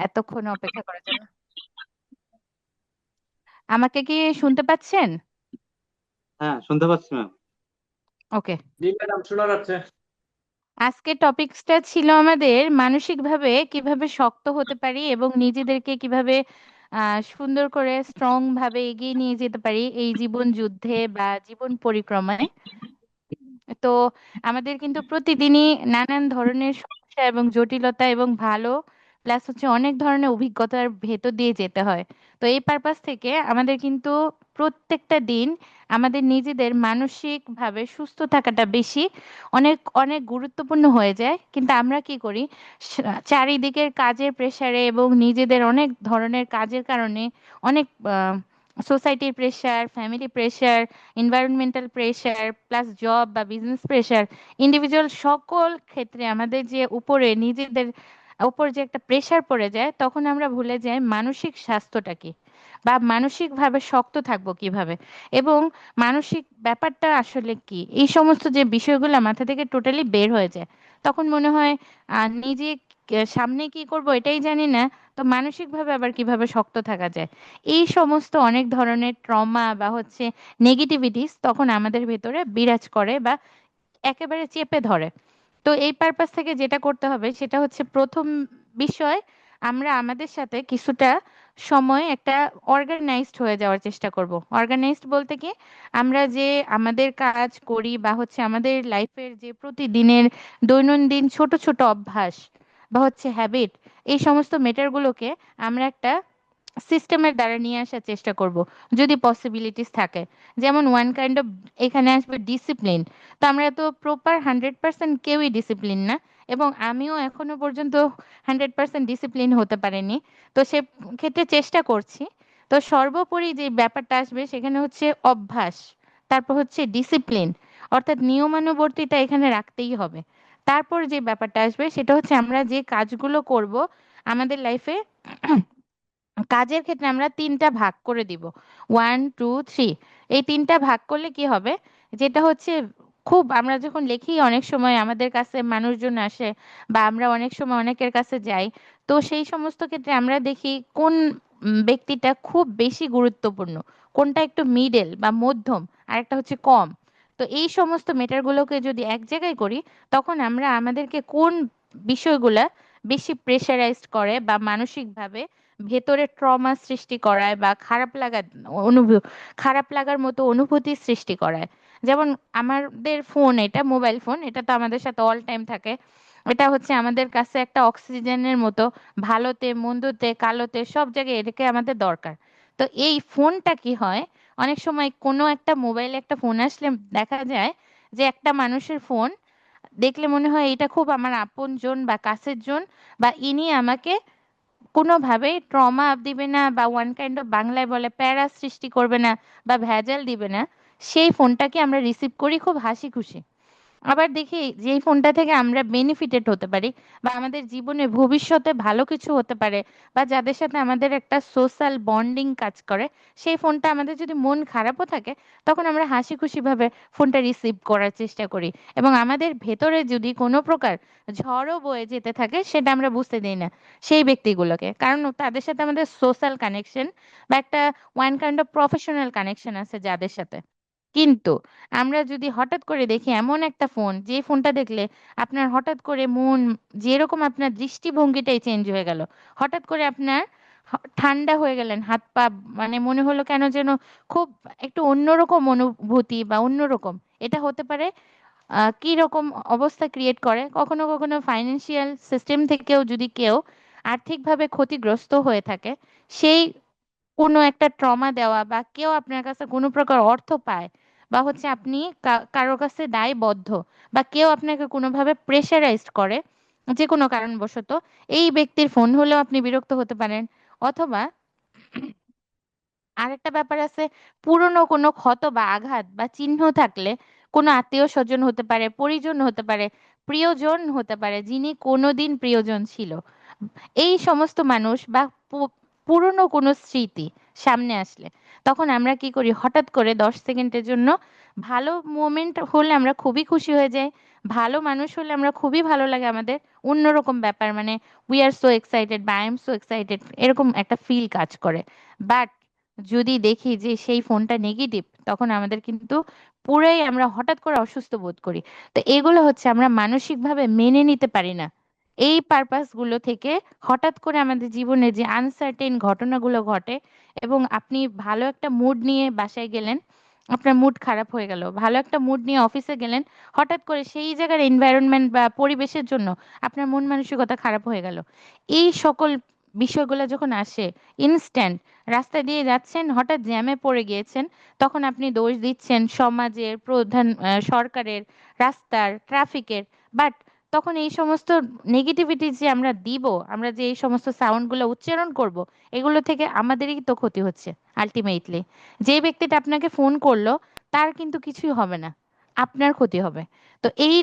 এতক্ষণ অপেক্ষা করার জন্য। আমাকে কি শুনতে পাচ্ছেন? হ্যাঁ, শুনতে পাচ্ছি ম্যাম। ওকে। জি ম্যাডাম, শোনা যাচ্ছে। আজকে টপিকসটা ছিল আমাদের মানসিকভাবে কিভাবে শক্ত হতে পারি এবং নিজেদেরকে কিভাবে সুন্দর করে স্ট্রং ভাবে এগিয়ে নিয়ে যেতে পারি এই জীবন যুদ্ধে বা জীবন পরিক্রমায়। তো আমাদের কিন্তু প্রতিদিনই নানান ধরনের সমস্যা এবং জটিলতা এবং ভালো প্লাস হচ্ছে অনেক ধরনের অভিজ্ঞতার ভেতর দিয়ে যেতে হয়। তো এই পারপাস থেকে আমাদের কিন্তু প্রত্যেকটা দিন আমাদের নিজেদের মানসিক ভাবে সুস্থ থাকাটা বেশি অনেক অনেক গুরুত্বপূর্ণ হয়ে যায়। কিন্তু আমরা কি করি, চারিদিকের কাজের প্রেসারে এবং নিজেদের অনেক ধরনের কাজের কারণে অনেক সোসাইটির pressure, family pressure, environmental pressure plus job বা বিজনেস প্রেশার, ইন্ডিভিজুয়াল সকল ক্ষেত্রে আমাদের যে উপরে নিজেদের উপর যে একটা প্রেশার পড়ে যায়, তখন আমরা ভুলে যাই মানসিক স্বাস্থ্যটা কি বা মানসিকভাবে শক্ত থাকবো কিভাবে এবং মানসিক ব্যাপারটা আসলে কি। এই সমস্ত যে বিষয়গুলো মাথা থেকে টোটালি বের হয়ে যায়, তখন মনে হয় নিজে সামনে কি করব এটাই জানি না, তো মানসিকভাবে আবার কিভাবে শক্ত থাকা যায়। এই সমস্ত অনেক ধরনের ট্রমা বা হচ্ছে নেগেটিভিটিস তখন আমাদের ভেতরে বিরাজ করে বা একেবারে চেপে ধরে। তো এই পারপাস থেকে যেটা করতে হবে সেটা হচ্ছে প্রথম বিষয়, আমরা আমাদের সাথে কিছুটা সময় একটা অর্গানাইজড হয়ে যাওয়ার চেষ্টা করব। অর্গানাইজড বলতে কি, আমরা যে আমাদের কাজ করি বা হচ্ছে আমাদের লাইফের যে প্রতিদিনের দৈনন্দিন ছোট ছোট অভ্যাস বা হচ্ছে হ্যাবিট, এই সমস্ত মেটারগুলোকে আমরা একটা সিস্টেমের দ্বারা নিয়ে আসার চেষ্টা করব যদি পসিবিলিটিস থাকে। যেমন ওয়ান কাইন্ড অফ, এখানে আসবে ডিসিপ্লিন। তো আমরা তো প্রপার 100% কেউই ডিসিপ্লিন না, এবং আমিও এখনো পর্যন্ত 100% ডিসিপ্লিন হতে পারিনি। তো সে ক্ষেত্রে চেষ্টা করছি। তো সর্বোপরি যে ব্যাপারটা আসবে সেখানে হচ্ছে অভ্যাস, তারপর হচ্ছে ডিসিপ্লিন, অর্থাৎ নিয়মানুবর্তিতা এখানে রাখতেই হবে। তারপর যে ব্যাপারটা আসবে সেটা হচ্ছে আমরা যে কাজগুলো করব আমাদের লাইফে, কাজের ক্ষেত্রে আমরা তিনটা ভাগ করে দিব, 1 2 3। এই তিনটা ভাগ করলে কি হবে, যেটা হচ্ছে খুব আমরা যখন লিখি অনেক সময় আমাদের কাছে মানুষজন আসে বা আমরা অনেক সময় অনেকের কাছে যাই, তো সেই সমস্ত ক্ষেত্রে আমরা দেখি কোন ব্যক্তিটা খুব বেশি গুরুত্বপূর্ণ, কোনটা একটু মিডল বা মধ্যম, আর একটা হচ্ছে কম। তো এই সমস্ত মেটারগুলোকে যদি এক জায়গায় করি, তখন আমরা আমাদেরকে কোন বিষয়গুলা বেশি প্রেশারাইজড করে বা মানসিকভাবে ভেতরে ট্রমা সৃষ্টি করায় বা অনুভব খারাপ লাগার মতো অনুভূতি সৃষ্টি করায়। যেমন আমাদের ফোন, এটা মোবাইল ফোন, এটা তো আমাদের সাথে অল টাইম থাকে। এটা হচ্ছে আমাদের কাছে একটা অক্সিজেনের মতো, ভালোতে মন্দতে কালোতে সব জায়গায় এটাকে আমাদের দরকার। তো এই ফোনটা কি হয়, অনেক সময় কোনো একটা মোবাইলে একটা ফোন আসলে দেখা যায় যে একটা মানুষের ফোন দেখলে মনে হয় এটা খুব আমার আপন জন বা কাছের জন, বা ইনি আমাকে কোনোভাবেই ট্রমা দিবে না বা ওয়ান কাইন্ড অফ বাংলায় বলে প্যারা সৃষ্টি করবে না বা ভেজাল দিবে না, সেই ফোনটাকে আমরা রিসিভ করি খুব হাসি খুশি। আবার দেখি যেই ফোনটা থেকে আমরা বেনিফিটেড হতে পারি বা আমাদের জীবনে ভবিষ্যতে ভালো কিছু হতে পারে বা যাদের সাথে আমাদের একটা সোশ্যাল বন্ডিং কাজ করে, সেই ফোনটা আমাদের যদি মন খারাপও থাকে, তখন আমরা হাসি খুশি ভাবে ফোনটা রিসিভ করার চেষ্টা করি। এবং আমাদের ভেতরে যদি কোনো প্রকার ঝড়ও বয়ে যেতে থাকে, সেটা আমরা বুঝতে দিই না সেই ব্যক্তিগুলোকে, কারণ তাদের সাথে আমাদের সোশ্যাল কানেকশন বা একটা one kind of professional connection আছে যাদের সাথে। কিন্তু আমরা যদি হঠাৎ করে দেখি এমন একটা ফোন, যে ফোনটা দেখলে আপনার হঠাৎ করে মন, যেরকম আপনার দৃষ্টিভঙ্গিটাই চেঞ্জ হয়ে গেল, হঠাৎ করে আপনার ঠান্ডা হয়ে গেলেন হাত পা, মানে মনে হলো কেন যেন খুব একটু অন্যরকম অনুভূতি বা অন্যরকম। এটা হতে পারে কি রকম অবস্থা ক্রিয়েট করে, কখনো কখনো ফাইন্যান্সিয়াল সিস্টেম থেকেও যদি কেউ আর্থিকভাবে ক্ষতিগ্রস্ত হয়ে থাকে, সেই কোনো একটা ট্রমা দেওয়া বা কেউ আপনার কাছে কোনো প্রকার অর্থ পায় বা হচ্ছে আপনি কারোর কাছে দায়বদ্ধ বা কেউ আপনাকে কোনোভাবে প্রেশারাইজড করে যে কোনো কারণবশত, এই ব্যক্তির ফোন হলেও আপনি বিরক্ত হতে পারেন। অথবা আরেকটা ব্যাপার আছে, পুরনো কোনো ক্ষত বা আঘাত বা চিহ্ন থাকলে, কোনো আত্মীয় স্বজন হতে পারে, পরিজন হতে পারে, প্রিয়জন হতে পারে যিনি কোনোদিন প্রিয়জন ছিল, এই সমস্ত মানুষ বা পুরনো কোনো স্মৃতি সামনে আসলে, তখন আমরা কি করি, হঠাৎ করে 10 সেকেন্ডের জন্য ভালো মোমেন্ট হলে আমরা খুবই খুশি হয়ে যাই, ভালো মানুষ হলে আমরা খুবই ভালো লাগে আমাদের, অন্যরকম ব্যাপার, মানে উই আর সো এক্সাইটেড বা আই এম সো এক্সাইটেড, এরকম একটা ফিল কাজ করে। বাট যদি দেখি যে সেই ফোনটা নেগেটিভ, তখন আমাদের কিন্তু পুরাই আমরা হঠাৎ করে অসুস্থ বোধ করি। তো এগুলো হচ্ছে আমরা মানসিকভাবে মেনে নিতে পারি না। এই পারপাস গুলো থেকে হঠাৎ করে আমাদের জীবনে যে আনসার্টেন ঘটনাগুলো ঘটে, এবং আপনি ভালো একটা মুড নিয়ে বাসায় গেলেন, আপনার মুড খারাপ হয়ে গেল, ভালো একটা মুড নিয়ে অফিসে গেলেন, হঠাৎ করে সেই জায়গার এনভায়রনমেন্ট বা পরিবেশের জন্য আপনার মন মানসিকতা খারাপ হয়ে গেল। এই সকল বিষয়গুলো যখন আসে ইনস্ট্যান্ট, রাস্তা দিয়ে যাচ্ছেন হঠাৎ জ্যামে পড়ে গিয়েছেন, তখন আপনি দোষ দিচ্ছেন সমাজের, প্রধান, সরকারের, রাস্তার, ট্রাফিকের। বাট তখন এই সমস্ত নেগেটিভিটি যে আমরা দিব, আমরা যে এই সমস্ত সাউন্ডগুলো উচ্চারণ করব, এগুলো থেকে আমাদেরই তো ক্ষতি হচ্ছে আলটিমেটলি। যে ব্যক্তিটা আপনাকে ফোন করলো তার কিন্তু কিছুই হবে না, আপনার ক্ষতি হবে। তো এই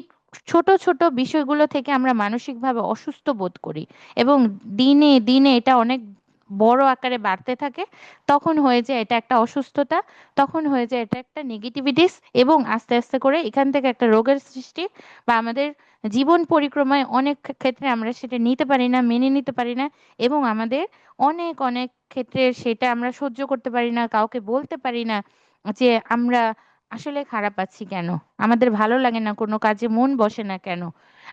ছোট ছোট বিষয়গুলো থেকে আমরা মানসিকভাবে অসুস্থ বোধ করি, এবং দিনে দিনে এটা অনেক বড় আকারে বাড়তে থাকে। তখন হয়ে যায় এটা একটা অসুস্থতা, তখন হয়ে যায় এটা একটা নেগেটিভিটিস, এবং আস্তে আস্তে করে এখান থেকে একটা রোগের সৃষ্টি, বা আমাদের জীবন পরিক্রমায় অনেক ক্ষেত্রে আমরা সেটা নিতে পারি না, মেনে নিতে পারি না, এবং আমাদের অনেক অনেক ক্ষেত্রে সেটা আমরা সহ্য করতে পারি না, কাউকে বলতে পারি না যে আমরা আসলে খারাপ আছি কেন, আমাদের ভালো লাগে না, কোনো কাজে মন বসে না কেন,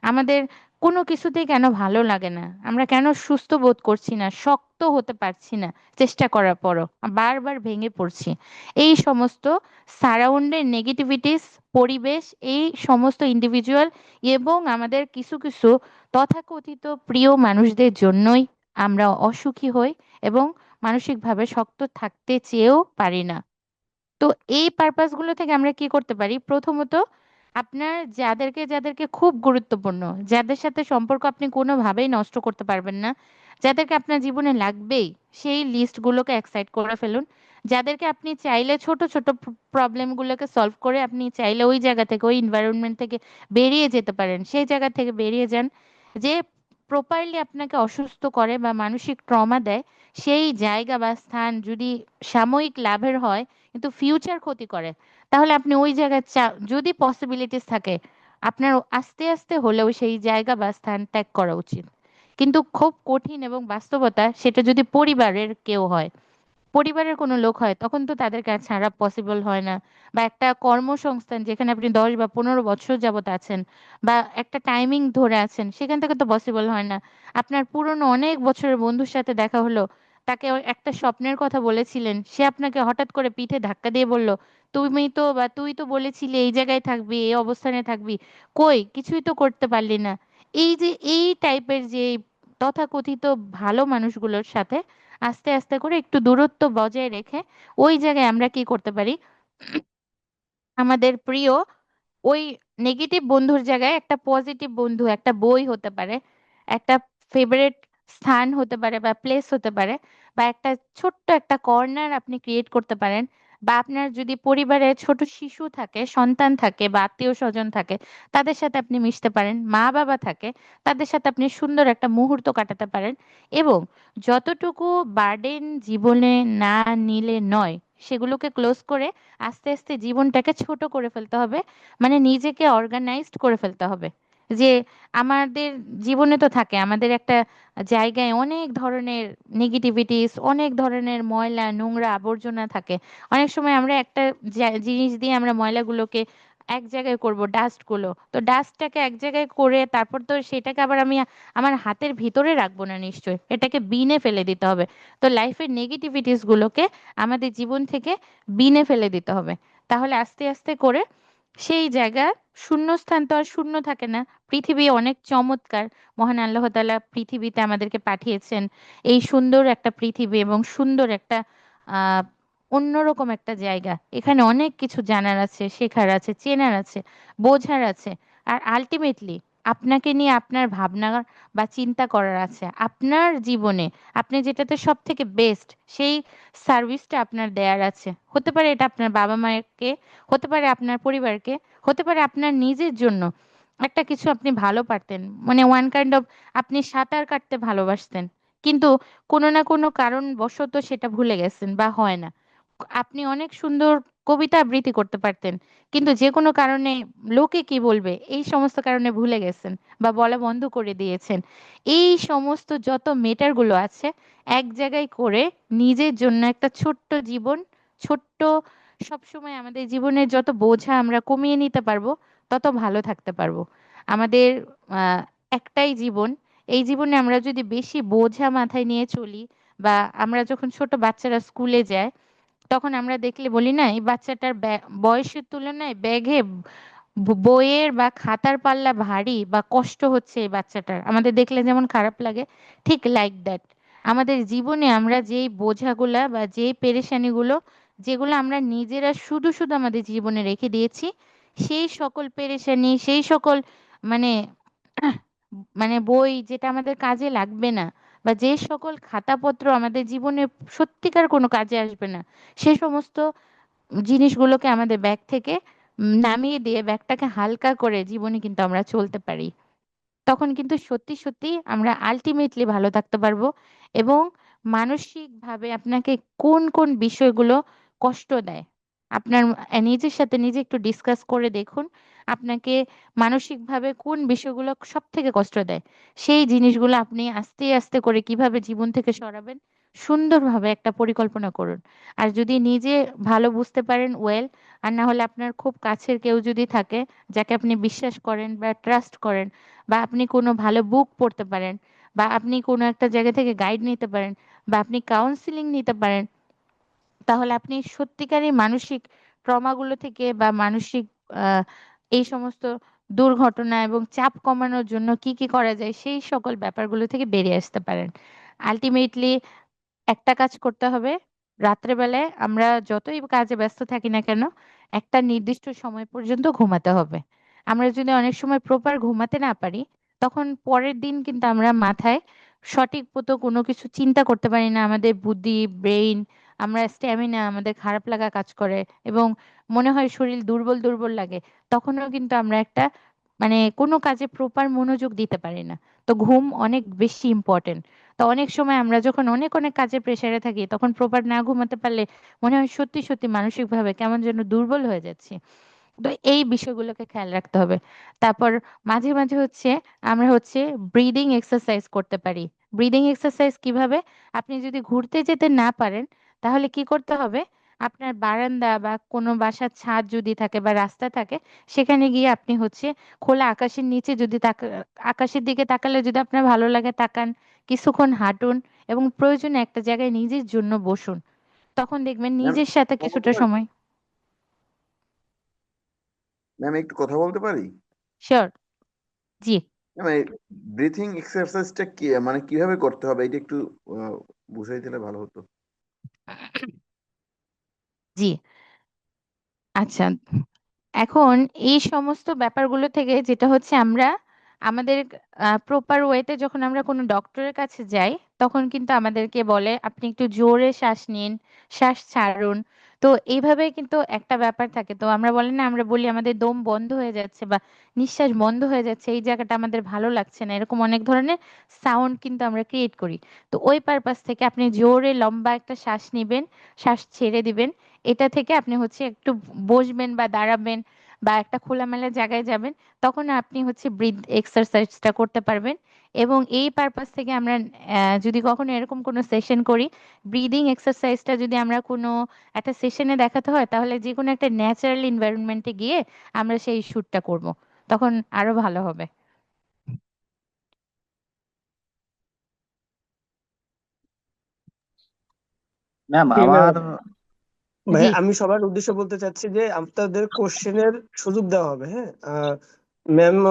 আমাদের কোনো কিছুতেই কেন ভালো লাগে না, আমরা কেন সুস্থ বোধ করছি না, শক্ত হতে পারছি না, চেষ্টা করার পরও বারবার ভেঙে পড়ছি। এই সমস্ত সারাউন্ডের নেগেটিভিটিস, পরিবেশ, এই সমস্ত ইন্ডিভিজুয়াল এবং আমাদের কিছু কিছু তথাকথিত প্রিয় মানুষদের জন্যই আমরা অসুখী হই, এবং মানসিকভাবে শক্ত থাকতে চেয়েও পারি না। তো এই পারপাস গুলো থেকে আমরা কি করতে পারি, প্রথমত আপনার যাদেরকে যাদেরকে খুব গুরুত্বপূর্ণ, যাদের সাথে সম্পর্ক আপনি কোনোভাবেই নষ্ট করতে পারবেন না, যাদেরকে আপনার জীবনে লাগবেই, সেই লিস্ট গুলোকে এক্সাইড করে ফেলুন। যাদেরকে আপনি চাইলে ছোট ছোট প্রবলেম গুলোকে সলভ করে আপনি চাইলে ওই জায়গা থেকে, ওই এনভায়রনমেন্ট থেকে বেরিয়ে যেতে পারেন, সেই জায়গা থেকে বেরিয়ে যান। যে প্রপারলি আপনাকে অসুস্থ করে বা মানসিক ট্রমা দেয়, সেই জায়গা বা স্থান যদি সাময়িক লাভের হয় কিন্তু ফিউচার ক্ষতি করে, তাহলে আপনি ওই জায়গায় যদি পসিবিলিটিস থাকে, আপনার আস্তে আস্তে হলেও সেই জায়গা বা স্থান ত্যাগ করা উচিত। কিন্তু খুব কঠিন এবং বাস্তবতা সেটা যদি পরিবারের কেউ হয়, পরিবারের কোনো লোক হয়, তখন তো তাদেরকে আর ছাড়া পসিবল হয় না। বা একটা কর্মসংস্থান যেখানে আপনি 10 বা 15 বছর যাবত আছেন, বা একটা টাইমিং ধরে আছেন, সেখান থেকে তো পসিবল হয় না। আপনার পুরনো অনেক বছরের বন্ধুর সাথে দেখা হলো, তাকে একটা স্বপ্নের কথা বলেছিলেন, সে আপনাকে হঠাৎ করে পিঠে ধাক্কা দিয়ে বলল, তুমি তো বা তুই তো বলেছিলি এই জায়গায় থাকবি, এই অবস্থানে থাকবি, কই কিছুই তো করতে পারলি না। এই যে এই টাইপের যে তথাকথিত ভালো মানুষগুলোর সাথে আস্তে আস্তে করে একটু দূরত্ব বজায় রেখে ওই জায়গায় আমরা কি করতে পারি, আমাদের প্রিয় ওই নেগেটিভ বন্ধুর জায়গায় একটা পজিটিভ বন্ধু, একটা বই হতে পারে, একটা ফেভারিট স্থান হতে পারে বা প্লেস হতে পারে, বা একটা ছোট্ট একটা কর্নার আপনি ক্রিয়েট করতে পারেন। বা আপনার যদি পরিবারে ছোট শিশু থাকে, সন্তান থাকে, বা আত্মীয় স্বজন থাকে, তাদের সাথে আপনি মিশতে পারেন, মা বাবা থাকে, তাদের সাথে আপনি সুন্দর একটা মুহূর্ত কাটাতে পারেন। এবং যতটুকু বার্ডেন জীবনে না নিলে নয়, সেগুলোকে ক্লোজ করে আস্তে আস্তে জীবনটাকে ছোট করে ফেলতে হবে, মানে নিজেকে অর্গানাইজড করে ফেলতে হবে। যে আমাদের জীবনে তো থাকে, আমাদের একটা জায়গায় অনেক ধরনের নেগেটিভিটিস, অনেক ধরনের ময়লা নোংরা আবর্জনা থাকে। অনেক সময় আমরা একটা জিনিস দিয়ে আমরা ময়লাগুলোকে এক জায়গায় করব, ডাস্ট গুলো, তো ডাস্টটাকে এক জায়গায় করে তারপর তো সেটাকে আবার আমি আমার হাতের ভিতরে রাখবো না, নিশ্চয়ই এটাকে বিনে ফেলে দিতে হবে। তো লাইফের নেগেটিভিটিস গুলোকে আমাদের জীবন থেকে বিনে ফেলে দিতে হবে। তাহলে আস্তে আস্তে করে সেই জায়গা, শূন্যস্থান তো আর শূন্য থাকে না। পৃথিবী অনেক চমৎকার, মহান আল্লাহ তাআলা পৃথিবীতে আমাদেরকে পাঠিয়েছেন, এই সুন্দর একটা পৃথিবী এবং সুন্দর একটা আহ অন্যরকম একটা জায়গা। এখানে অনেক কিছু জানার আছে, শেখার আছে, চেনার আছে, বোঝার আছে। আর আলটিমেটলি আপনাকে নিয়ে আপনার ভাবনা বা চিন্তা করার আছে আপনার জীবনে, আপনি যেটাতে সব থেকে বেস্ট, সেই সার্ভিসটা আপনার দেয়ার আছে। হতে পারে এটা আপনার বাবা মায়েরকে, হতে পারে আপনার পরিবারকে, হতে পারে আপনার নিজের জন্য একটা কিছু আপনি ভালো পারতেন, মানে ওয়ান কাইন্ড অফ, আপনি সাঁতার কাটতে ভালোবাসতেন, কিন্তু কোনো না কোনো কারণ বশত সেটা ভুলে গেছেন বা হয় না। আপনি অনেক সুন্দর কবিতা আবৃত্তি করতে পারতেন, কিন্তু যে কোনো কারণে লোকে কি বলবে এই সমস্ত কারণে ভুলে গেছেন বা বলা বন্ধ করে দিয়েছেন। এই সমস্ত যত মেটার গুলো আছে এক জায়গায় করে নিজের জন্য একটা ছোট্ট জীবন, ছোট্ট, সবসময় আমাদের জীবনের যত বোঝা আমরা কমিয়ে নিতে পারবো তত ভালো থাকতে পারবো। আমাদের আহ একটাই জীবন। এই জীবনে আমরা যদি বেশি বোঝা মাথায় নিয়ে চলি, বা আমরা যখন ছোট বাচ্চারা স্কুলে যায় তখন আমরা দেখলে বলি না এই বাচ্চাটার বয়সের তুলনায় ব্যাগে বইয়ের বা খাতার পাল্লা ভারী বা কষ্ট হচ্ছে এই বাচ্চাটার, আমাদের দেখলে যেমন খারাপ লাগে, ঠিক লাইক দ্যাট আমাদের জীবনে আমরা যেই বোঝাগুলা বা যেই পেরেশানিগুলো, যেগুলো আমরা নিজেরা শুধু শুধু আমাদের জীবনে রেখে দিয়েছি, সেই সকল পেরেশানি, সেই সকল মানে মানে বই যেটা আমাদের কাজে লাগবে না, বা যে সকল খাতাপত্র আমাদের জীবনে সত্যিকার কোনো কাজে আসবে না, সে সমস্ত জিনিসগুলোকে আমাদের ব্যাগ থেকে নামিয়ে দিয়ে ব্যাগটাকে হালকা করে জীবনে কিন্তু আমরা চলতে পারি। তখন কিন্তু সত্যি সত্যি আমরা আলটিমেটলি ভালো থাকতে পারবো। এবং মানসিকভাবে আপনাকে কোন কোন বিষয়গুলো কষ্ট দেয়, আপনার নিজের সাথে নিজে একটু ডিসকাস করে দেখুন আপনাকে মানসিকভাবে কোন বিষয়গুলো সব থেকে কষ্ট দেয়। সেই জিনিসগুলো আপনি আস্তে আস্তে করে কিভাবে জীবন থেকে সরাবেন সুন্দরভাবে একটা পরিকল্পনা করুন। আর যদি নিজে ভালো বুঝতে পারেন ওয়েল, আর না হলে আপনার খুব কাছের কেউ যদি থাকে যাকে আপনি বিশ্বাস করেন বা ট্রাস্ট করেন, বা আপনি কোনো ভালো বুক পড়তে পারেন, বা আপনি কোনো একটা জায়গা থেকে গাইড নিতে পারেন, বা আপনি কাউন্সিলিং নিতে পারেন, তাহলে আপনি সত্যিকারই মানসিক ট্রমাগুলো থেকে বা মানসিক আহ, এই সমস্ত দুর্ঘটনা এবং চাপ কমানোর জন্য কি কি করা যায় সেই সকল ব্যাপারগুলো থেকে বেরিয়ে আসতে পারেন। আলটিমেটলি একটা কাজ করতে হবে, রাত্রেবেলায় আমরা যতই কাজে ব্যস্ত থাকি না কেন একটা নির্দিষ্ট সময় পর্যন্ত ঘুমাতে হবে। আমরা যদি অনেক সময় প্রপার ঘুমাতে না পারি তখন পরের দিন কিন্তু আমরা মাথায় সঠিক মতো কোনো কিছু চিন্তা করতে পারি না, আমাদের বুদ্ধি, ব্রেইন, আমরা স্ট্যামিনা, আমাদের খারাপ লাগা কাজ করে এবং মনে হয় শরীর দুর্বল দুর্বল লাগে। তখনও কিন্তু আমরা একটা কোনো কাজে প্রপার মনোযোগ দিতে পারি না। তো ঘুম অনেক বেশি ইম্পর্টেন্ট। তো অনেক সময় আমরা যখন অনেক অনেক কাজের প্রেসারে থাকি তখন প্রপার না ঘুমাতে পারলে মনে হয় সত্যি সত্যি মানসিকভাবে কেমন যেন দুর্বল হয়ে যাচ্ছি। তো এই বিষয়গুলোকে খেয়াল রাখতে হবে। তারপর মাঝে মাঝে আমরা ব্রিদিং এক্সারসাইজ করতে পারি। ব্রিদিং এক্সারসাইজ কিভাবে? আপনি যদি ঘুরতে যেতে না পারেন তাহলে কি করতে হবে, আপনার বারান্দা বা কোনো বাসার ছাদ যদি থাকে বা রাস্তা থাকে সেখানে গিয়ে আপনি খোলা আকাশের নিচে যদি আকাশের দিকে তাকালে যদি আপনার ভালো লাগে তাকান, কিছুক্ষণ হাঁটুন এবং প্রয়োজনে একটা জায়গায় নিজের জন্য বসুন। তখন দেখবেন ম্যাম, নিজের সাথে কথা বলতে কিছুটা পারি? সময়। ম্যাম, একটু কথা বলতে পারি? শিওর। জি। ম্যাম, এই ব্রিথিং এক্সারসাইজটা কি, মানে কিভাবে করতে হবে এটা একটু আহ, বুঝাই দিলে ভালো হতো। জি। আচ্ছা, এখন এই সমস্ত ব্যাপারগুলো থেকে যেটা হচ্ছে আমরা আমাদের প্রপার ওয়েতে যখন আমরা কোনো ডক্টরের কাছে যাই তখন কিন্তু আমাদেরকে বলে আপনি একটু জোরে শ্বাস নিন, শ্বাস ছাড়ুন। তো এইভাবে কিন্তু একটা ব্যাপার থাকে, তো আমরা বলি না, আমরা বলি আমাদের দম বন্ধ হয়ে যাচ্ছে বা নিঃশ্বাস বন্ধ হয়ে যাচ্ছে, এই জায়গাটা আমাদের ভালো লাগছে না, এরকম অনেক ধরনের সাউন্ড কিন্তু আমরা ক্রিয়েট করি। তো ওই পারপাস থেকে আপনি জোরে লম্বা একটা শ্বাস নিবেন, শ্বাস ছেড়ে দিবেন। এটা থেকে আপনি একটু বসবেন বা দাঁড়াবেন বা একটা খোলামেলা জায়গায় যাবেন, তখন আপনি ব্রিথ এক্সারসাইজটা করতে পারবেন। এবং এই পারপাস থেকে আমরা যদি কখনো এরকম কোনো সেশন করি, ব্রিদিং এক্সারসাইজটা যদি আমরা কোনো একটা সেশনে দেখাতে হয় তাহলে যে কোনো একটা ন্যাচারাল এনভায়রনমেন্টে গিয়ে আমরা সেই শ্যুটটা করব, তখন আরো ভালো হবে। ম্যাম জি ম্যাম, আমার ভাই জি। আমি সবার উদ্দেশ্যে বলতে চাচ্ছি যে আপনাদের কোশ্চেনের সুযোগ দেওয়া হবে। হ্যাঁ,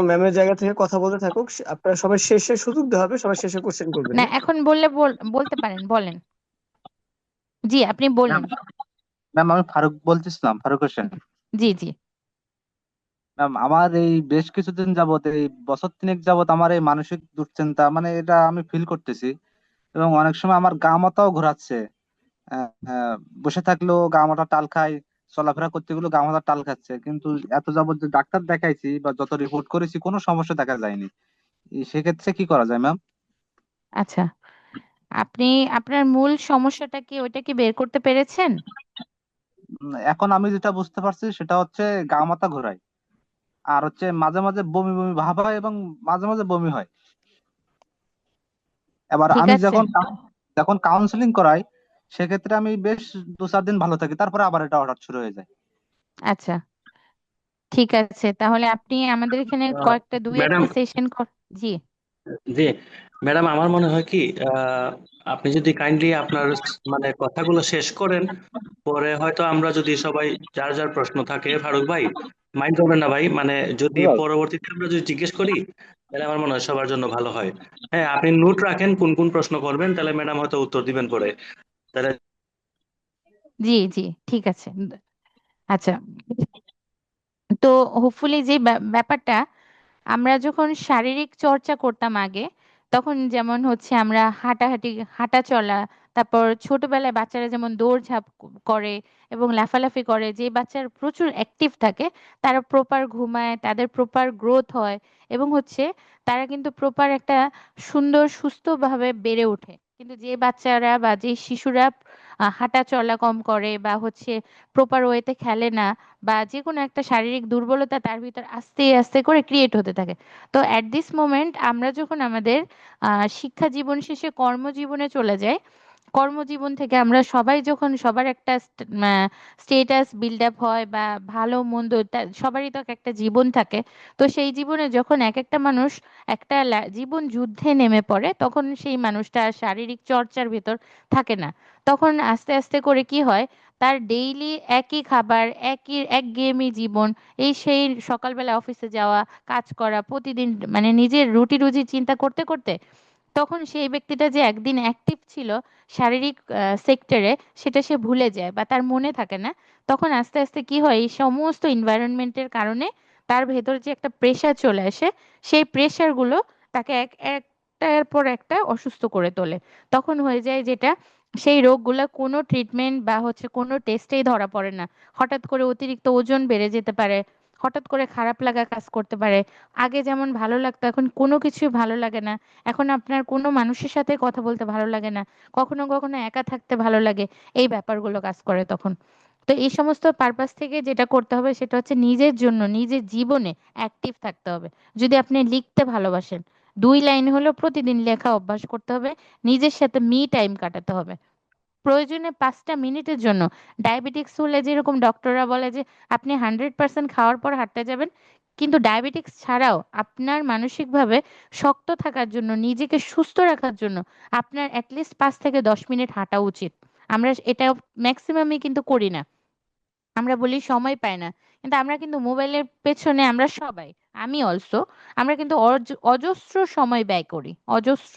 ম্যামের জায়গা থেকে কথা বলতে থাকুক, আপনারা সবাই শেষে সুযোগ দেওয়া হবে, সবাই শেষে কোশ্চেন করবেন। না, হ্যাঁ, এখন বললে বলতে পারেন, বলেন। জি, আপনি ম্যাম বলুন। ম্যাম আমি ফারুক বলতেছিলাম, ফারুক হোসেন। জি জি। ম্যাম আমার এই বেশ কিছুদিন যাবত, এই বছর তিনেক যাবত আমার এই মানসিক দুশ্চিন্তা এটা আমি ফিল করতেছি। এবং অনেক সময় আমার গা মাথাও ঘোরাচ্ছে। আহ, আহ, বসে থাকলেও গা মাথা টাল খায়, চলাফেরা করতে গেলেও গা মাথা টাল খাচ্ছে। কিন্তু এত যাবত যে ডাক্তার দেখাইছি বা যত রিপোর্ট করেছি কোনো সমস্যা দেখা যায়নি। সেক্ষেত্রে কি করা যায় ম্যাম? আচ্ছা, আপনি আপনার মূল সমস্যাটা কি ওইটা কি বের করতে পেরেছেন? এখন আমি যেটা বুঝতে পারছি সেটা হচ্ছে গা মাথা ঘোরায়, আর হচ্ছে মাঝে মাঝে বমি বমি ভাব হয় এবং মাঝে মাঝে বমি হয়। এবার ঠিক আমি আছে। যখন যখন কাউন্সিলিং করাই, সেক্ষেত্রে আমি বেশ 2-4 দিন ভালো থাকি, তারপরে আবার এটা হঠাৎ শুরু হয়ে যায়। আচ্ছা, ঠিক আছে, তাহলে আপনি আমাদের এখানে কয়েকটা দুই ম্যাডাম, একটা সেশন জি। জি ম্যাডাম, আমার মনে হয় কি, আপনি যদি কাইন্ডলি আপনার মানে কথাগুলো শেষ করেন, পরে হয়তো আমরা যদি সবাই যার যার প্রশ্ন থাকে, ফারুক ভাই মাইন্ড করবেন না ভাই, মানে যদি পরবর্তীতে আমরা যদি জিজ্ঞেস করি, তাহলে আমার মনে হয় সবার জন্য ভালো হয়। হ্যাঁ, আপনি নোট রাখেন কোন কোন প্রশ্ন করবেন, তাহলে ম্যাডাম হয়তো উত্তর দিবেন পরে, তাহলে। জি জি, ঠিক আছে। আচ্ছা, তো হোপফুলি যে ব্যাপারটা, আমরা যখন শারীরিক চর্চা করতাম আগে, তখন যেমন হচ্ছে আমরা হাঁটাহাঁটি, হাঁটা চলা, তারপর ছোটবেলায় বাচ্চারা যেমন দৌড়ঝাঁপ করে এবং লাফালাফি করে, যে বাচ্চারা প্রচুর অ্যাক্টিভ থাকে তারা প্রপার ঘুমায়, তাদের প্রপার গ্রোথ হয় এবং হচ্ছে তারা কিন্তু প্রপার একটা সুন্দর সুস্থভাবে বেড়ে ওঠে। কিন্তু যে বাচ্চারা বা যে শিশুরা হাঁটা চলা কম করে বা হচ্ছে প্রপার ওয়েতে খেলে না, বা যে কোনো একটা শারীরিক দুর্বলতা তার ভিতর আস্তে আস্তে করে ক্রিয়েট হতে থাকে। তো অ্যাট দিস মোমেন্ট আমরা যখন আমাদের শিক্ষা জীবন শেষে কর্মজীবনে চলে যাই, কর্মজীবন থেকে আমরা সবাই যখন সবার একটা স্টেটাস বিল্ড আপ হয় বা ভালো মন্দ সবারই তো একটা জীবন থাকে। তো সেই জীবনে যখন এক একটা মানুষ একটা জীবন যুদ্ধে নেমে পড়ে, তখন সেই মানুষটা আর শারীরিক চর্চার ভিতর থাকে না। তখন আস্তে আস্তে করে কি হয়, তার ডেইলি একই খাবার, একই একঘেয়েমি জীবন, এই সেই সকালবেলা অফিসে যাওয়া, কাজ করা, প্রতিদিন মানে নিজের রুটি রুজি চিন্তা করতে করতে তখন সেই ব্যক্তিটা যে একদিন অ্যাক্টিভ ছিল শারীরিক সেক্টরে, সেটা সে ভুলে যায় বা তার মনে থাকে না। তখন আস্তে আস্তে কি হয়, এই সমস্ত এনভায়রনমেন্টের কারণে তার ভেতর যে একটা প্রেশার চলে আসে, সেই প্রেশারগুলো তাকে একটার পর একটা অসুস্থ করে তোলে। তখন হয়ে যায় যেটা, সেই রোগগুলো কোনো ট্রিটমেন্ট বা হচ্ছে কোনো টেস্টেই ধরা পড়ে না। হঠাৎ করে অতিরিক্ত ওজন বেড়ে যেতে পারে, হঠাৎ করে খারাপ লাগা কাজ করতে পারে, আগে যেমন ভালো লাগতো এখন কোনো কিছুই ভালো লাগে না, এখন আপনার কোনো মানুষের সাথে কথা বলতে ভালো লাগে না, কখনো কখনো একা থাকতে ভালো লাগে, এই ব্যাপারগুলো কাজ করে তখন। তো এই সমস্ত পারপাস থেকে যেটা করতে হবে সেটা হচ্ছে নিজের জন্য নিজের জীবনে অ্যাক্টিভ থাকতে হবে। যদি আপনি লিখতে ভালোবাসেন, 2 লাইন হলেও প্রতিদিন লেখা অভ্যাস করতে হবে, নিজের সাথে মি টাইম কাটাতে হবে, প্রয়োজনে 5টা মিনিটের জন্য। ডায়াবেটিক্স হলে যেরকম ডক্টররা বলে যে আপনি 100% খাওয়ার পর হাঁটতে যাবেন, কিন্তু ডায়াবেটিক্স ছাড়াও আপনার মানসিকভাবে শক্ত থাকার জন্য, নিজেকে সুস্থ রাখার জন্য আপনার অ্যাটলিস্ট 5 থেকে 10 মিনিট হাঁটা উচিত। আমরা এটা ম্যাক্সিমামই কিন্তু করি না, আমরা বলি সময় পাই না, কিন্তু আমরা কিন্তু মোবাইলের পেছনে আমরা সবাই, আমি অলসো, আমরা কিন্তু অজস্র সময় ব্যয় করি, অজস্র,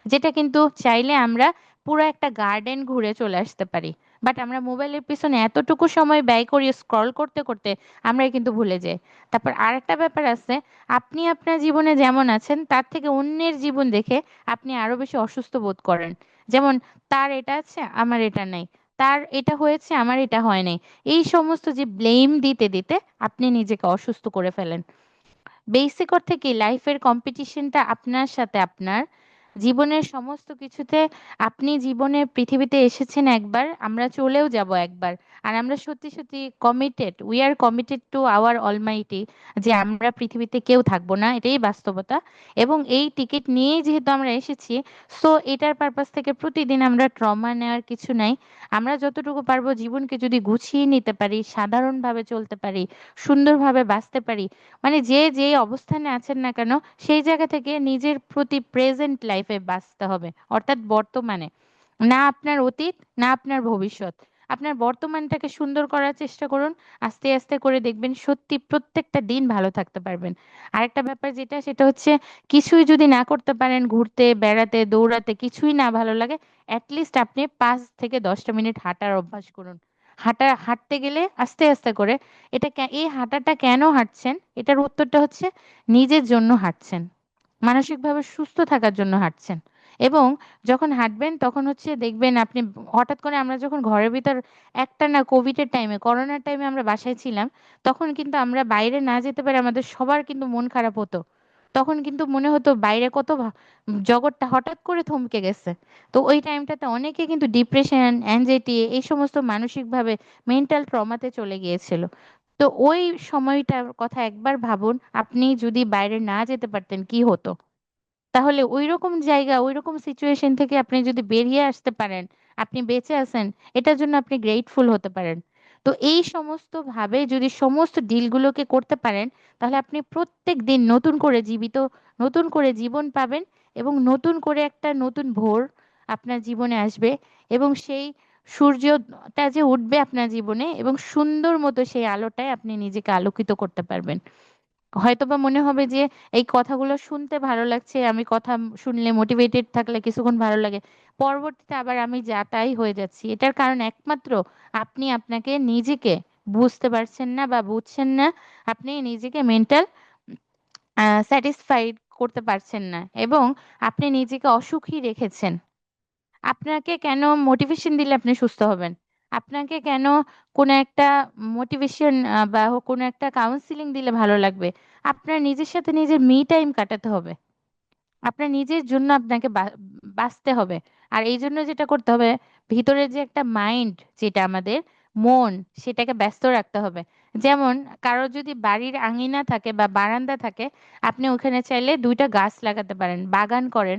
যেটা কিন্তু চাইলে আমরা পুরো একটা গার্ডেন ঘুরে চলে আসতে পারি। বাট আমরা মোবাইলের পিছনে এতটুকু সময় ব্যয় করি স্ক্রল করতে করতে, আমরা কিন্তু ভুলে যাই। তারপর আরেকটা ব্যাপার আছে, আপনি আপনার জীবনে যেমন আছেন তার থেকে অন্যের জীবন দেখে আপনি আরো বেশি অসুস্থ বোধ করেন। যেমন তার এটা আছে আমার এটা নাই, তার এটা হয়েছে আমার এটা হয় নাই, এই সমস্ত যে ব্লেম দিতে দিতে আপনি নিজেকে অসুস্থ করে ফেলেন। বেসিক অর্থে কি, লাইফের কম্পিটিশনটা আপনার সাথে, আপনার জীবনের সমস্ত কিছুতে। আপনি জীবনে পৃথিবীতে এসেছেন একবার, আমরা চলেও যাব একবার। আর আমরা সত্যি সত্যি committed, we are committed to our Almighty, যে আমরা পৃথিবীতে কেউ থাকবো না, এটাই বাস্তবতা। এবং এই টিকিট নিয়েই যেহেতু আমরা এসেছি, সো এটার পারপাস থেকে প্রতিদিন আমরা ট্রমা নেওয়ার কিছু নাই। আমরা যতটুকু পারবো জীবনকে যদি গুছিয়ে নিতে পারি, সাধারণভাবে চলতে পারি, সুন্দরভাবে বাঁচতে পারি, মানে যে যে অবস্থানে আছেন না কেন, সেই জায়গা থেকে নিজের প্রতি প্রেজেন্ট লাইফে বাঁচতে হবে, অর্থাৎ বর্তমানে, না আপনার অতীত না আপনার ভবিষ্যৎ। আপনার বর্তমানটাকে সুন্দর করার চেষ্টা করুন, আস্তে আস্তে করে দেখবেন সত্যি প্রত্যেকটা দিন ভালো থাকতে পারবেন। আরেকটা ব্যাপার যেটা, সেটা হচ্ছে কিছুই যদি না করতে পারেন, ঘুরতে বেড়াতে দৌড়াতে কিছুই না ভালো লাগে, অ্যাটলিস্ট আপনি 5 থেকে 10টা মিনিট হাঁটার অভ্যাস করুন। হাঁটতে গেলে আস্তে আস্তে করে, এই হাঁটাটা কেন হাঁটছেন, এটার উত্তরটা হচ্ছে নিজের জন্য হাঁটছেন, মানসিকভাবে সুস্থ থাকার জন্য হাঁটছেন। এবং যখন হাঁটবেন তখন হচ্ছে দেখবেন আপনি, হঠাৎ করে আমরা যখন ঘরের ভিতর একটা না কোভিডের টাইমে, করোনার টাইমে আমরা বাসায় ছিলাম, তখন কিন্তু আমরা বাইরে না যেতে পারে আমাদের সবার কিন্তু মন খারাপ হতো। তখন কিন্তু মনে হতো বাইরে কত জগৎটা হঠাৎ করে থমকে গেছে। তো ওই টাইমটাতে অনেকে কিন্তু ডিপ্রেশন, অ্যাংজাইটি এই সমস্ত মানসিকভাবে মেন্টাল ট্রমাতে চলে গিয়েছিল। তো ওই সময়টার কথা একবার ভাবুন, আপনি যদি বাইরে না যেতে পারতেন কি হতো। তাহলে ওইরকম জায়গা, ওইরকম সিচুয়েশন থেকে আপনি যদি বেরিয়ে আসতে পারেন, আপনি বেঁচে আছেন, এটার জন্য আপনি গ্রেটফুল হতে পারেন। তো এই সমস্ত ভাবে যদি সমস্ত ডিলগুলোকে করতে পারেন, তাহলে আপনি প্রত্যেক দিন নতুন করে জীবিত, নতুন করে জীবন পাবেন, এবং নতুন করে একটা নতুন ভোর আপনার জীবনে আসবে। এবং সেই সূর্যটা যে উঠবে আপনার জীবনে, এবং সুন্দর মতো সেই আলোটায় আপনি নিজেকে আলোকিত করতে পারবেন। হয়তোবা মনে হবে যে এই কথাগুলো শুনতে ভালো লাগছে, আমি কথা শুনলে মোটিভেটেড থাকলে কিছুক্ষণ ভালো লাগে, পরবর্তীতে আবার আমি যাতাই হয়ে যাচ্ছি। এটার কারণ একমাত্র আপনি আপনাকে নিজেকে বুঝতে পারছেন না বা বুঝছেন না, আপনি নিজেকে মেন্টাল স্যাটিসফাইড করতে পারছেন না, এবং আপনি নিজেকে অসুখী রেখেছেন। আপনাকে কেন মোটিভেশন দিলে আপনি সুস্থ হবেন? আপনাকে কেন কোনো একটা মোটিভেশন বা কোনো একটা কাউন্সিলিং দিলে ভালো লাগবে? আপনার নিজের সাথে নিজের মি টাইম কাটাতে হবে। আপনার নিজের জন্য আপনাকে বাঁচতে হবে। আর এই জন্য যেটা করতে হবে, ভিতরে যে একটা মাইন্ড, যেটা আমাদের মন, সেটাকে ব্যস্ত রাখতে হবে। যেমন কারো যদি বাড়ির আঙিনা থাকে বা বারান্দা থাকে, আপনি ওখানে চাইলে 2টা গাছ লাগাতে পারেন, বাগান করেন।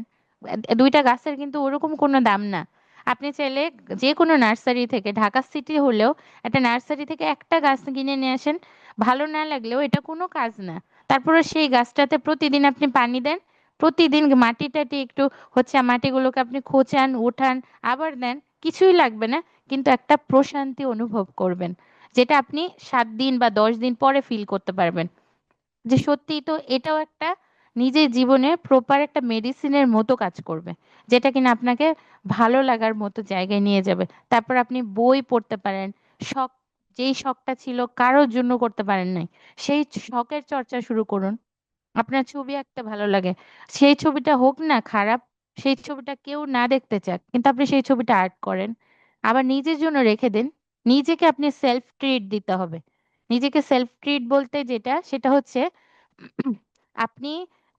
2টা গাছের কিন্তু ওরকম কোনো দাম না। আপনি চাইলে যে কোনো নার্সারি থেকে, ঢাকা সিটি হলেও একটা নার্সারি থেকে একটা গাছ কিনে নিয়ে আসেন। ভালো না লাগলেও এটা কোনো কাজ না। তারপরে সেই গাছটাতে প্রতিদিন আপনি পানি দেন, প্রতিদিন মাটি টাটি একটু মাটিগুলোকে আপনি খোঁচান, উঠান, আবার দেন, কিছুই লাগবে না, কিন্তু একটা প্রশান্তি অনুভব করবেন, যেটা আপনি 7 দিন বা 10 দিন পরে ফিল করতে পারবেন যে সত্যিই তো এটাও একটা নিজের জীবনে প্রপার একটা মেডিসিনের মতো কাজ করবে, যেটা কিনা আপনাকে ভালো লাগার মতো জায়গায় নিয়ে যাবে। তারপর আপনি বই পড়তে পারেন, শখ, যেই শখটা ছিল কারোর জন্য করতে পারেন নাই, সেই শখের চর্চা শুরু করুন। আপনার ছবি আঁকতে ভালো লাগে, সেই ছবিটা হোক না খারাপ, সেই ছবিটা কেউ না দেখতে চাক, কিন্তু আপনি সেই ছবিটা আর্ট করেন, আবার নিজের জন্য রেখে দেন। নিজেকে আপনি সেলফ ট্রিট দিতে হবে। নিজেকে সেলফ ট্রিট বলতে যেটা, সেটা হচ্ছে আপনি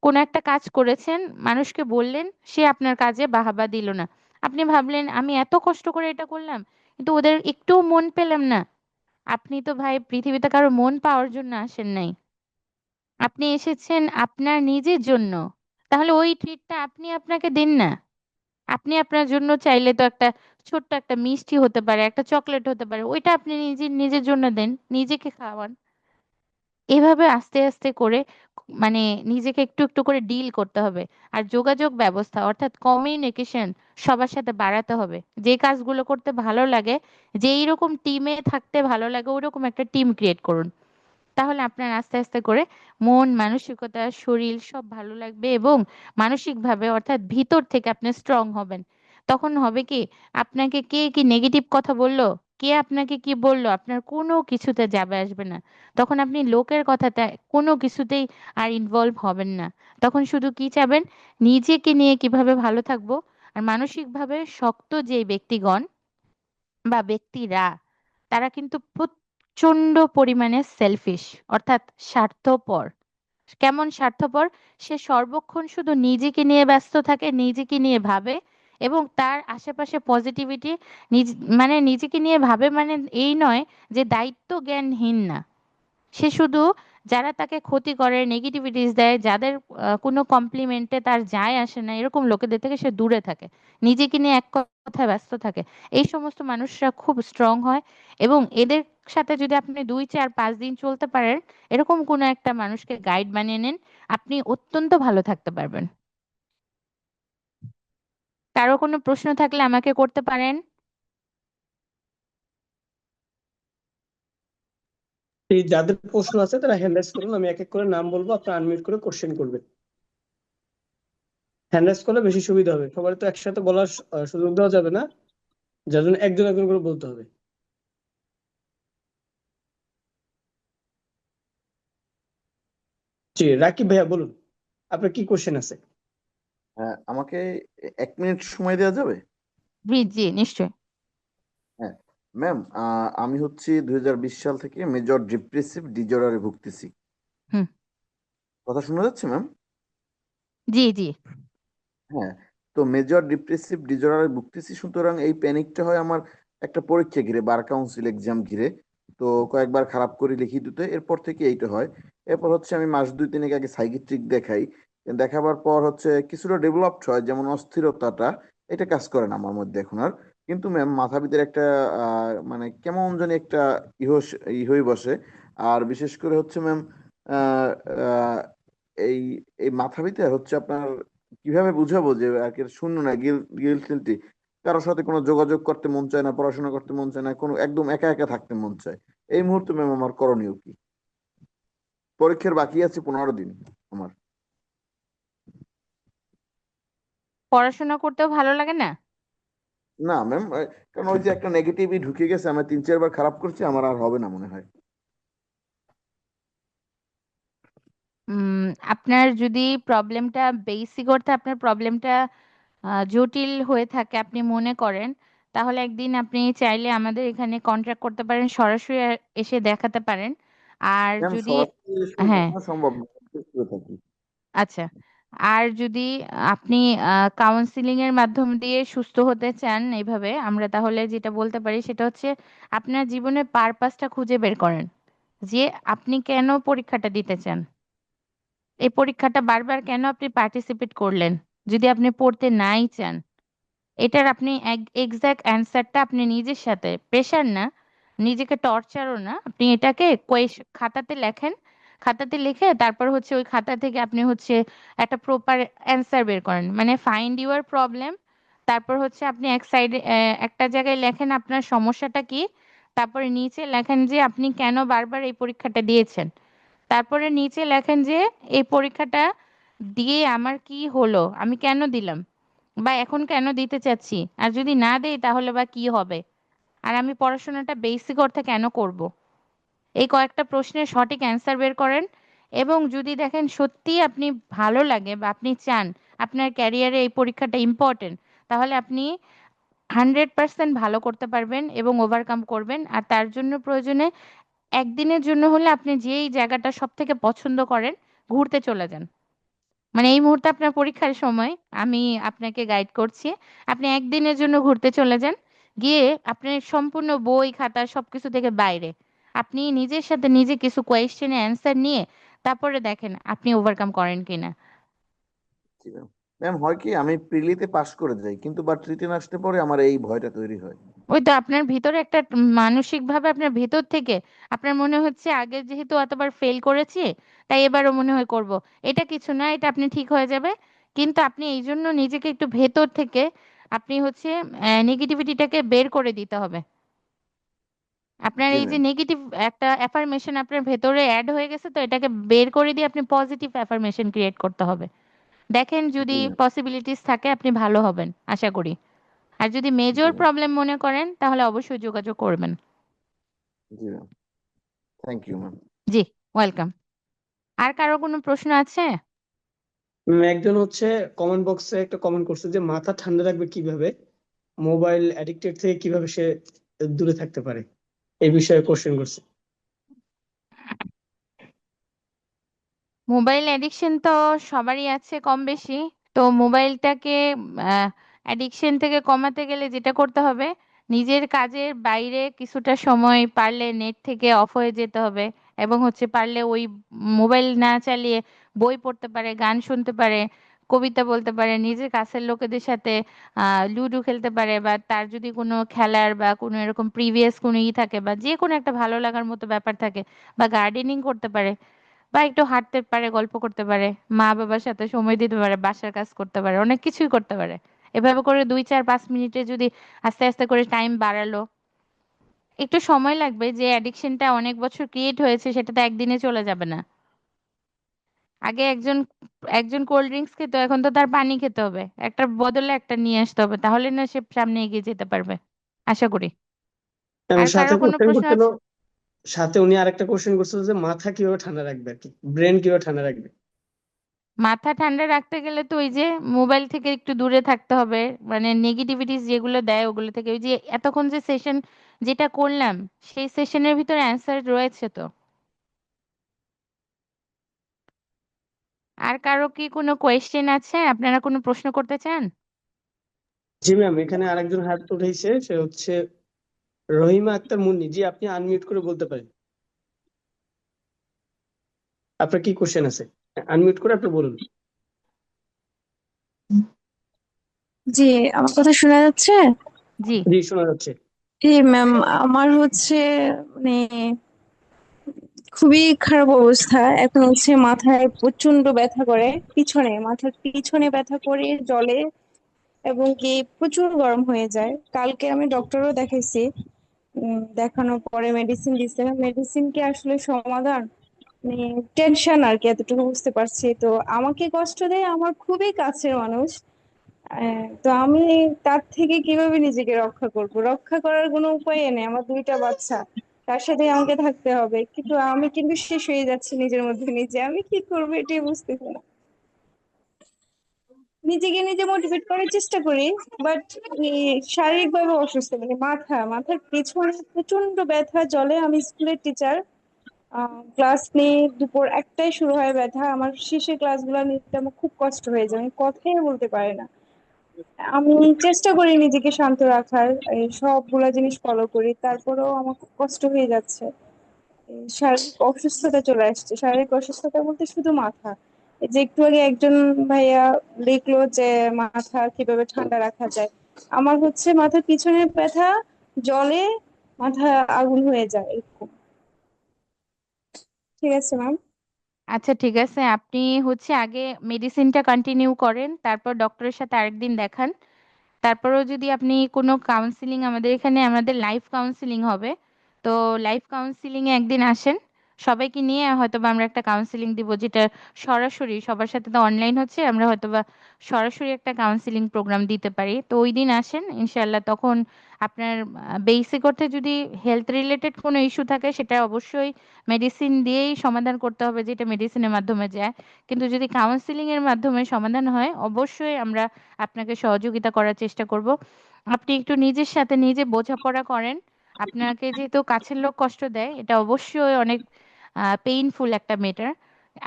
কোনো একটা কাজ করেছেন, মানুষকে বললেন, সে আপনার কাজে বাহবা দিল না, আপনি ভাবলেন আমি এত কষ্ট করে এটা করলাম কিন্তু ওদের একটুও মন পেলাম না। আপনি তো ভাই পৃথিবীতে কারো মন পাওয়ার জন্য আসেন নাই, আপনি এসেছেন আপনার নিজের জন্য। তাহলে ওই ট্রিটটা আপনি আপনাকে দিন না। আপনি আপনার জন্য চাইলে তো একটা ছোট্ট একটা মিষ্টি হতে পারে, একটা চকলেট হতে পারে, ওইটা আপনি নিজের নিজের জন্য দেন, নিজেকে খাওয়ান। এভাবে আস্তে আস্তে করে মানে নিজেকে একটু একটু করে ডিল করতে হবে। আর যোগাযোগ ব্যবস্থা অর্থাৎ কমিউনিকেশন সবার সাথে বাড়াতে হবে। যে কাজগুলো করতে ভালো লাগে, যে এইরকম টিমে থাকতে ভালো লাগে, ওইরকম একটা টিম ক্রিয়েট করুন। তাহলে আপনার আস্তে আস্তে করে মন, মানসিকতা, শরীর সব ভালো লাগবে, এবং মানসিকভাবে অর্থাৎ ভিতর থেকে আপনি স্ট্রং হবেন। তখন হবে কি, আপনাকে কে কি নেগেটিভ কথা বললো, কে আপনাকে কি বললো, আপনার কোনো কিছুতে যাবে আসবে না। তখন আপনি লোকের কথাতে কোনো কিছুতেই আর ইনভলভ হবেন না। তখন শুধু কি চাবেন, নিজেকে নিয়ে কিভাবে ভালো থাকবো। আর মানসিকভাবে শক্ত যে ব্যক্তিগণ বা ব্যক্তিরা, তারা কিন্তু প্রচন্ড পরিমাণে সেলফিশ, অর্থাৎ স্বার্থপর। কেমন স্বার্থপর? সে সর্বক্ষণ শুধু নিজেকে নিয়ে ব্যস্ত থাকে, নিজেকে নিয়ে ভাবে, এবং তার আশেপাশে পজিটিভিটি, নিজ মানে নিজেকে নিয়ে ভাবে মানে এই নয় যে দায়িত্ব জ্ঞানহীন না। সে শুধু যারা তাকে ক্ষতি করে, নেগেটিভিটিস দেয়, যাদের কোনো কমপ্লিমেন্টে তার যায় আসে না, এরকম লোকেদের থেকে সে দূরে থাকে, নিজেকে নিয়ে এক কথায় ব্যস্ত থাকে। এই সমস্ত মানুষরা খুব স্ট্রং হয়, এবং এদের সাথে যদি আপনি 2 4 5 দিন চলতে পারেন, এরকম কোনো একটা মানুষকে গাইড বানিয়ে নেন, আপনি অত্যন্ত ভালো থাকতে পারবেন। কারো কোনো প্রশ্ন থাকলে আমাকে করতে পারেন। এই যাদের প্রশ্ন আছে তারা হ্যান্ড রাইজ করুন, আমি এক এক করে নাম বলবো, আপনার আনমিউট করে কোশ্চেন করবেন। হ্যান্ড রাইজ করলে বেশি সুবিধা হবে, সবার তো একসাথে বলার সুযোগ দেওয়া যাবে না, যার জন্য একজন একজন করে বলতে হবে। জি, রাকিব ভাইয়া বলুন, আপনার কি কোশ্চেন আছে? হ্যাঁ, আমাকে 1 মিনিট সময় দেওয়া যাবে? জি জি, নিশ্চয়ই। হ্যাঁ ম্যাম, আমি হচ্ছে 2020 সাল থেকে মেজর ডিপ্রেসিভ ডিজঅর্ডারে ভুগতেছি। হুম। কথা শোনা যাচ্ছে ম্যাম? জি জি। হ্যাঁ, তো মেজর ডিপ্রেসিভ ডিসঅর্ডারে ভুগতেছি, সুতরাং এই প্যানিকটা হয় আমার একটা পরীক্ষা ঘিরে, বার কাউন্সিল এক্সাম ঘিরে। তো কয়েকবার খারাপ করে লিখি দুটো, এরপর থেকে এইটা হয়। এরপর হচ্ছে আমি মাস দুই তিনেক আগে সাইকিয়াট্রিক দেখাই। দেখাবার পর হচ্ছে কিছুটা ডেভেলপড হয়, যেমন অস্থিরতাটা এটা কাজ করে না আমার মধ্যে এখন আর। কিন্তু ম্যাম মাথা ভিতরে একটা মানে কেমন জানি একটা ইহস ই হয়ে বসে। আর বিশেষ করে হচ্ছে ম্যাম এই এই মাথা ভিতরে হচ্ছে আপনার, কিভাবে বুঝাবো যে আর কি শূন্য না, গিলটি, কারোর সাথে কোনো যোগাযোগ করতে মন চায় না, পড়াশোনা করতে মন চায় না, কোনো একদম একা একা থাকতে মন চায়। এই মুহূর্তে ম্যাম আমার করণীয় কি? পরীক্ষার বাকি আছে 15 দিন আমার। পড়াশোনা করতেও ভালো লাগে না? না ম্যাম, কারণ ওই যে একটা নেগেটিভই ঢুকে গেছে, আমি 3-4 বার খারাপ করছি, আমার আর হবে না মনে হয়। উম আপনার যদি প্রবলেমটা বেসিক অর্থে আপনার প্রবলেমটা জটিল হয়ে থাকে আপনি মনে করেন, তাহলে একদিন আপনি চাইলে আমাদের এখানে কন্ট্যাক্ট করতে পারেন, সরাসরি এসে দেখাতে পারেন। আর ম্যাম যদি সরাসরি এসে হ্যাঁ, দেখানো সম্ভব না, আমি চেষ্টা করে থাকি। আচ্ছা, আর যদি আপনি কাউন্সিলিং এর মাধ্যম দিয়ে সুস্থ হতে চান এইভাবে, আমরা তাহলে যেটা বলতে পারি সেটা হচ্ছে আপনার জীবনের পারপাসটা খুঁজে বের করেন, যে আপনি কেন পরীক্ষাটা দিতে চান, এই পরীক্ষাটা বারবার কেন আপনি পার্টিসিপেট করলেন যদি আপনি পড়তে নাই চান। এটার আপনি এক্সাক্ট অ্যান্সারটা আপনি নিজের সাথে, প্রেশার না, নিজেকে টর্চারও না, আপনি এটাকে খাতাতে লেখেন। খাতাতে লিখে তারপর হচ্ছে ওই খাতা থেকে আপনি হচ্ছে একটা প্রপার অ্যান্সার বের করেন, মানে ফাইন্ড ইউর প্রবলেম। তারপর হচ্ছে আপনি এক সাইডে একটা জায়গায় লেখেন আপনার সমস্যাটা কি, তারপরে নিচে লেখেন যে আপনি কেন বারবার এই পরীক্ষাটা দিয়েছেন। তারপরে নিচে লেখেন যে এই পরীক্ষাটা দিয়ে আমার কি হলো, আমি কেন দিলাম, বা এখন কেন দিতে চাচ্ছি, আর যদি না দেই তাহলে বা কি হবে, আর আমি পড়াশোনাটা বেসিক অর্থে কেন করব। এই কয়েকটা প্রশ্নের সঠিক অ্যান্সার বের করেন। এবং যদি দেখেন সত্যি আপনি ভালো লাগে বা আপনি চান আপনার ক্যারিয়ারে এই পরীক্ষাটা ইম্পর্টেন্ট, তাহলে আপনি 100% ভালো করতে পারবেন এবং ওভারকাম করবেন। আর তার জন্য প্রয়োজনে একদিনের জন্য হলে আপনি যেই জায়গাটা সব থেকে পছন্দ করেন ঘুরতে চলে যান। মানে এই মুহূর্তে আপনার পরীক্ষার সময় আমি আপনাকে গাইড করছি, আপনি একদিনের জন্য ঘুরতে চলে যান, গিয়ে আপনি সম্পূর্ণ বই খাতা সবকিছু থেকে বাইরে আপনি নিজের সাথে নিজে কিছু কোয়েশ্চেনের অ্যান্সার নিয়ে তারপরে দেখেন আপনি ওভারকাম করেন কিনা। জি ম্যাম। ম্যাম হয় কি, আমি প্রিলিতে পাশ করে যাই, কিন্তু বাট রিটেন আসতে পরে আমার এই ভয়টা তৈরি হয়। ওই তো আপনার ভিতরে একটা মানসিক ভাবে আপনার ভেতর থেকে আপনার মনে হচ্ছে আগে যেহেতু এতবার ফেল করেছি তাই এবারও মনে হয় করব। এটা কিছু না, এটা আপনি ঠিক হয়ে যাবে। কিন্তু আপনি এই জন্য নিজেকে একটু ভেতর থেকে আপনি হচ্ছে নেগেটিভিটিটাকে বের করে দিতে হবে। আপনার জি এই যে ম্যাম। নেগেটিভ একটা অ্যাফার্মেশন আপনার ভেতরে অ্যাড হয়ে গেছে, তো এটাকে বের করে দিয়ে আপনি পজিটিভ অ্যাফার্মেশন ক্রিয়েট করতে হবে। দেখেন যদি জি ম্যাম। পসিবিলিটিস থাকে আপনি ভালো হবেন আশা করি। আর যদি জি মেজর ম্যাম। প্রবলেম মনে করেন তাহলে অবশ্যই যোগাযোগ করবেন। জি ম্যাম। Thank you ma'am. জি, ওয়েলকাম। আর কারো কোনো প্রশ্ন আছে? একজন হচ্ছে কমেন্ট বক্সে একটা কমেন্ট করছে যে মাথা ঠান্ডা রাখবে কিভাবে, মোবাইল অ্যাডিক্টেড থেকে কিভাবে সে দূরে থাকতে পারে, এই বিষয়ে কোশ্চেন করছে। মোবাইল অ্যাডিকশন তো সবারই আছে কম বেশি। তো মোবাইলটাকে অ্যাডিকশন থেকে কমাতে গেলে যেটা করতে হবে, নিজের কাজের বাইরে কিছুটা সময় পারলে নেট থেকে অফ হয়ে যেতে হবে। এবং হচ্ছে পারলে ওই মোবাইল না চালিয়ে বই পড়তে পারে, গান শুনতে পারে, কবিতা বলতে পারে, নিজের কাছের লোকেদের সাথে লুডো খেলতে পারে, বা তার যদি কোনো খেলার বা কোনো এরকম প্রিভিয়াস কোনো ই থাকে বা যে কোনো একটা ভালো লাগার মতো ব্যাপার থাকে, বা গার্ডেনিং করতে পারে, বা একটু হাঁটতে পারে, গল্প করতে পারে, মা বাবার সাথে সময় দিতে পারে, বাসার কাজ করতে পারে, অনেক কিছুই করতে পারে। এভাবে করে 2 4 5 মিনিটে যদি আস্তে আস্তে করে টাইম বাড়ালো, একটু সময় লাগবে। যে অ্যাডিকশনটা অনেক বছর ক্রিয়েট হয়েছে সেটা তো একদিনে চলে যাবে না। আগে একজন একজন কোল্ড ড্রিঙ্কস খেত, এখন তো তার পানি খেতে হবে, একটা বদলে একটা নিয়ে আসতে হবে, তাহলে না সে সামনে এগিয়ে যেতে পারবে আশা করি। এবং আর সাথে কারোর কোনো কোশ্চেন প্রশ্ন করছিল, আছে? সাথে উনি আরেকটা কোশ্চেন করছিল যে মাথা কিভাবে ঠান্ডা রাখবে আর কি, ব্রেন কিভাবে ঠান্ডা রাখবে। মাথা ঠান্ডা রাখতে গেলে তো ওই যে মোবাইল থেকে একটু দূরে থাকতে হবে, মানে নেগেটিভিটিস যেগুলো দেয় ওগুলো থেকে। ওই যে এতক্ষণ যে সেশন যেটা করলাম সেই সেশনের ভিতরে অ্যান্সার রয়েছে তো। আর কারো কি কোনো কোয়েশ্চেন আছে? আপনারা কোনো প্রশ্ন করতে চান? জি ম্যাম, এখানে আরেকজন হাত উঠেছে, সে হচ্ছে রহিমা আক্তার মুন্নি। জি, আপনি আনমিউট করে বলতে পারেন আপনার কি কোশ্চেন আছে। আনমিউট করে আপনি বলুন। জি, আমার কথা শোনা যাচ্ছে? জি। জি, শোনা যাচ্ছে। জি ম্যাম, আমার হচ্ছে মানে খুবই খারাপ অবস্থা। এখন হচ্ছে মাথায় প্রচন্ড ব্যথা করে, মাথার পিছনে ব্যথা করে জলে, এবং কি প্রচুর গরম হয়ে যায়। কালকে আমি ডক্টরও দেখাইছি। দেখানোর পরে মেডিসিন দিছে। মেডিসিন কি আসলে সমাধান? মানে টেনশন আর কি, এতটুকু বুঝতে পারছি। তো আমাকে কষ্ট দেয় আমার খুবই কাছের মানুষ। তো আমি তার থেকে কিভাবে নিজেকে রক্ষা করব? রক্ষা করার কোনো উপায় নেই, আমার দুইটা বাচ্চা, তার সাথে আমাকে থাকতে হবে। কিন্তু আমি কিন্তু শেষ হয়ে যাচ্ছি নিজের মধ্যে নিজে, আমি কি করবো এটাই বুঝতেছি না। নিজেকে নিজে মোটিভেট করার চেষ্টা করি, বাট শারীরিক ভাবে অসুস্থ। মানে মাথার পেছনে প্রচন্ড ব্যথা জলে। আমি স্কুলের টিচার, ক্লাস নিয়ে দুপুর 1টায় শুরু হয় ব্যথা। আমার শেষের ক্লাসগুলো নিতে আমার খুব কষ্ট হয়ে যায়, আমি কথাই বলতে পারি না। আমি চেষ্টা করি নিজেকে শান্ত রাখার, এই সবগুলা জিনিস ফলো করি, তারপরেও আমার খুব কষ্ট হয়ে যাচ্ছে। এই শারীরিক অসুস্থতা চলে আসছে। শারীরিক অসুস্থতা বলতে শুধু মাথা। এই যে একটু আগে একজন ভাইয়া লিখলো যে মাথা কিভাবে ঠান্ডা রাখা যায়, আমার হচ্ছে মাথার পিছনে ব্যথা, জলে মাথা আগুন হয়ে যায় এরকম। ঠিক আছে ম্যাম। আচ্ছা, ঠিক আছে। আপনি হচ্ছে আগে মেডিসিনটা কন্টিনিউ করেন, তারপর ডক্টরের সাথে আরেকদিন দেখান। তারপরেও যদি আপনি কোনো কাউন্সিলিং, আমাদের এখানে আমাদের লাইভ কাউন্সিলিং হবে, তো লাইভ কাউন্সিলিং এ একদিন আসেন। সবাইকে নিয়ে হয়তোবা আমরা একটা কাউন্সিলিং দিব, যেটা সরাসরি, সবার সাথে তো অনলাইন হচ্ছে, আমরা হয়তোবা সরাসরি একটা কাউন্সিলিং প্রোগ্রাম দিতে পারি। তো ওই দিন আসেন ইনশাল্লাহ। তখন আপনার বেসিক অর্থে যদি হেলথ রিলেটেড কোনো ইস্যু থাকে, সেটা অবশ্যই মেডিসিন দিয়েই সমাধান করতে হবে, যেটা মেডিসিনের মাধ্যমে যায়। কিন্তু যদি কাউন্সিলিং এর মাধ্যমে সমাধান হয়, অবশ্যই আমরা আপনাকে সহযোগিতা করার চেষ্টা করব। আপনি একটু নিজের সাথে নিজে বোঝাপড়া করেন। আপনাকে যেহেতু কাছের লোক কষ্ট দেয়, এটা অবশ্যই অনেক পেইনফুল একটা ম্যাটার।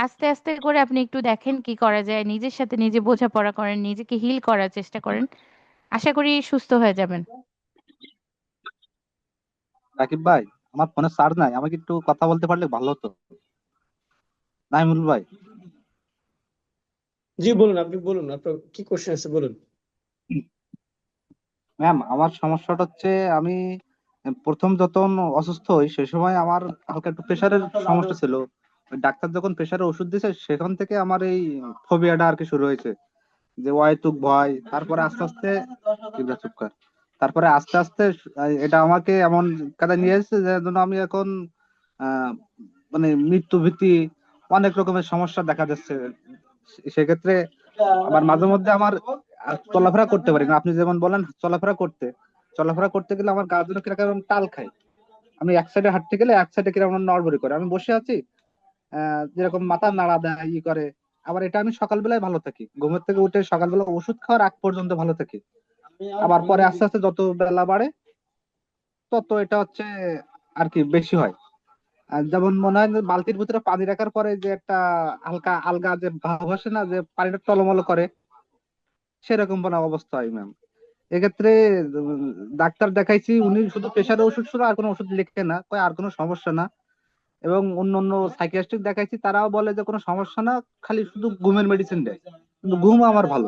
আস্তে আস্তে করে আপনি একটু দেখেন কি করা যায়, নিজের সাথে নিজে বোঝাপড়া করেন, নিজেকে হিল করার চেষ্টা করেন। আশা করি সুস্থ হয়ে যাবেন। রাকিব ভাই, আমার ফোনে চার্জ নাই, আমাকে একটু কথা বলতে পারলে ভালো হতো। নাইমুল ভাই, জি বলুন, আপনি বলুন, আপনার কি কোশ্চেন আছে বলুন। ম্যাম আমার সমস্যাটা হচ্ছে, আমি প্রথম যখন অসুস্থ হই সে সময় আমার হালকা একটু প্রেশারের সমস্যা ছিল। ওই ডাক্তার যখন প্রেশারের ওষুধ দিয়েছে সেখান থেকে আমার এই ফোবিয়াটা আর কি শুরু হয়েছে, যে অহেতুক ভয়। তারপরে আস্তে আস্তে ইবরা চুপ কর। তারপরে আস্তে আস্তে এটা আমাকে এমন কাজে নিয়ে এসেছে যে জন্য আমি এখন আহ মানে মৃত্যু ভীতি, অনেক রকমের সমস্যা দেখা যাচ্ছে। সেক্ষেত্রে আবার মাঝে মধ্যে আমার চলাফেরা করতে পারি না। আপনি যেমন বলেন চলাফেরা করতে গেলে আমার গা যেন কিরকম টাল খায়। আমি এক সাইডে হাঁটতে গেলে এক সাইডে কিরকম নড়বড়ি করে, আমি বসে আছি যেরকম মাথা নাড়া দেয় ই করে। আবার এটা আমি সকালবেলায় ভালো থাকি, ঘুমের থেকে উঠে সকালবেলা ওষুধ খাওয়ার আগ পর্যন্ত ভালো থাকি। আবার পরে আস্তে আস্তে যত বেলা বাড়ে তত এটা হচ্ছে আর কি বেশি হয়। আর যেমন মনে হয় যে বালতির ভিতরে পানি রাখার পরে যে একটা হালকা আলগা যে ভাব আসে না, যে পানিটা টলমল করে, সেরকম কোনো অবস্থা হয় ম্যাম। এক্ষেত্রে উম, ডাক্তার দেখাইছি, উনি শুধু প্রেশারের ওষুধ শুধু, আর কোনো ওষুধ লিখে না, কয় আর কোনো সমস্যা না। এবং অন্য অন্য সাইকিয়াট্রিস্ট দেখাইছি, তারাও বলে যে কোনো সমস্যা না, খালি শুধু ঘুমের মেডিসিন দেয়। কিন্তু ঘুম আমার ভালো।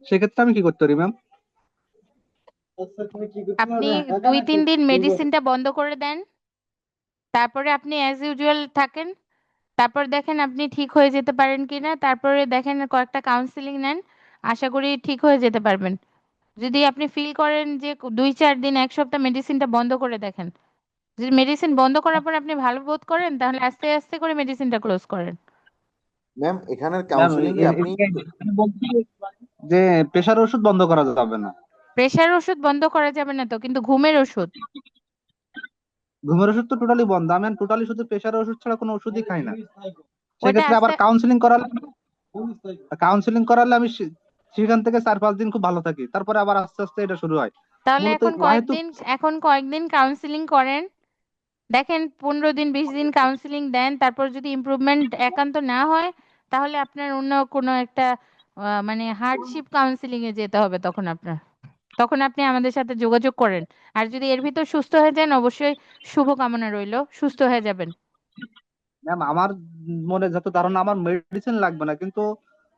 সেক্ষেত্রে আমি কি করতে পারি ম্যাম? আপনি 2-3 দিন মেডিসিনটা বন্ধ করে দেন, তারপরে আপনি অ্যাজ ইউজুয়াল থাকেন। তারপর দেখেন আপনি ঠিক হয়ে যেতে পারেন কিনা, তারপরে দেখেন কয়েকটা কাউন্সিলিং নেন। আশা করি ঠিক হয়ে যেতে পারবেন। যদি আপনি ফিল করেন যে 2-4 দিন, 1 সপ্তাহ মেডিসিনটা বন্ধ করে দেখেন। যদি মেডিসিন বন্ধ করার পর আপনি ভালো বোধ করেন, তাহলে আস্তে আস্তে করে মেডিসিনটা ক্লোজ করেন। ম্যাম, এখানের ম্যাম কাউন্সিলিং এ আপনি আমি বলছি যে প্রেশার ওষুধ বন্ধ করা যাবে না। প্রেশার ওষুধ বন্ধ করা যাবে না তো, কিন্তু ঘুমের ওষুধ। ঘুমের ওষুধ তো টোটালি বন্ধ, আমি টোটালি শুধু প্রেশারের ওষুধ ছাড়া কোনো ওষুধই খাই না। ওটা সেক্ষেত্রে আবার আস্তে, কাউন্সিলিং করালে আমি সেখান থেকে 4-5 দিন খুব ভালো থাকি, তারপরে আবার আস্তে আস্তে এটা শুরু হয়। তাহলে মূলত অহেতুক। এখন কয়েকদিন কাউন্সিলিং করেন। দেখেন 15 দিন 20 দিন কাউন্সিলিং দেন, তারপর যদি ইমপ্রুভমেন্ট একান্ত না হয়, তাহলে আপনার অন্য কোনো একটা মানে হার্ডশিপ কাউন্সিলিং এ যেতে হবে তখন আপনি আমাদের সাথে যোগাযোগ করেন। আর যদি এর ভিতর সুস্থ হয়ে যান, অবশ্যই শুভকামনা রইলো, সুস্থ হয়ে যাবেন। ম্যাম আমার মনে যত ধারণা আমার মেডিসিন লাগবে না, কিন্তু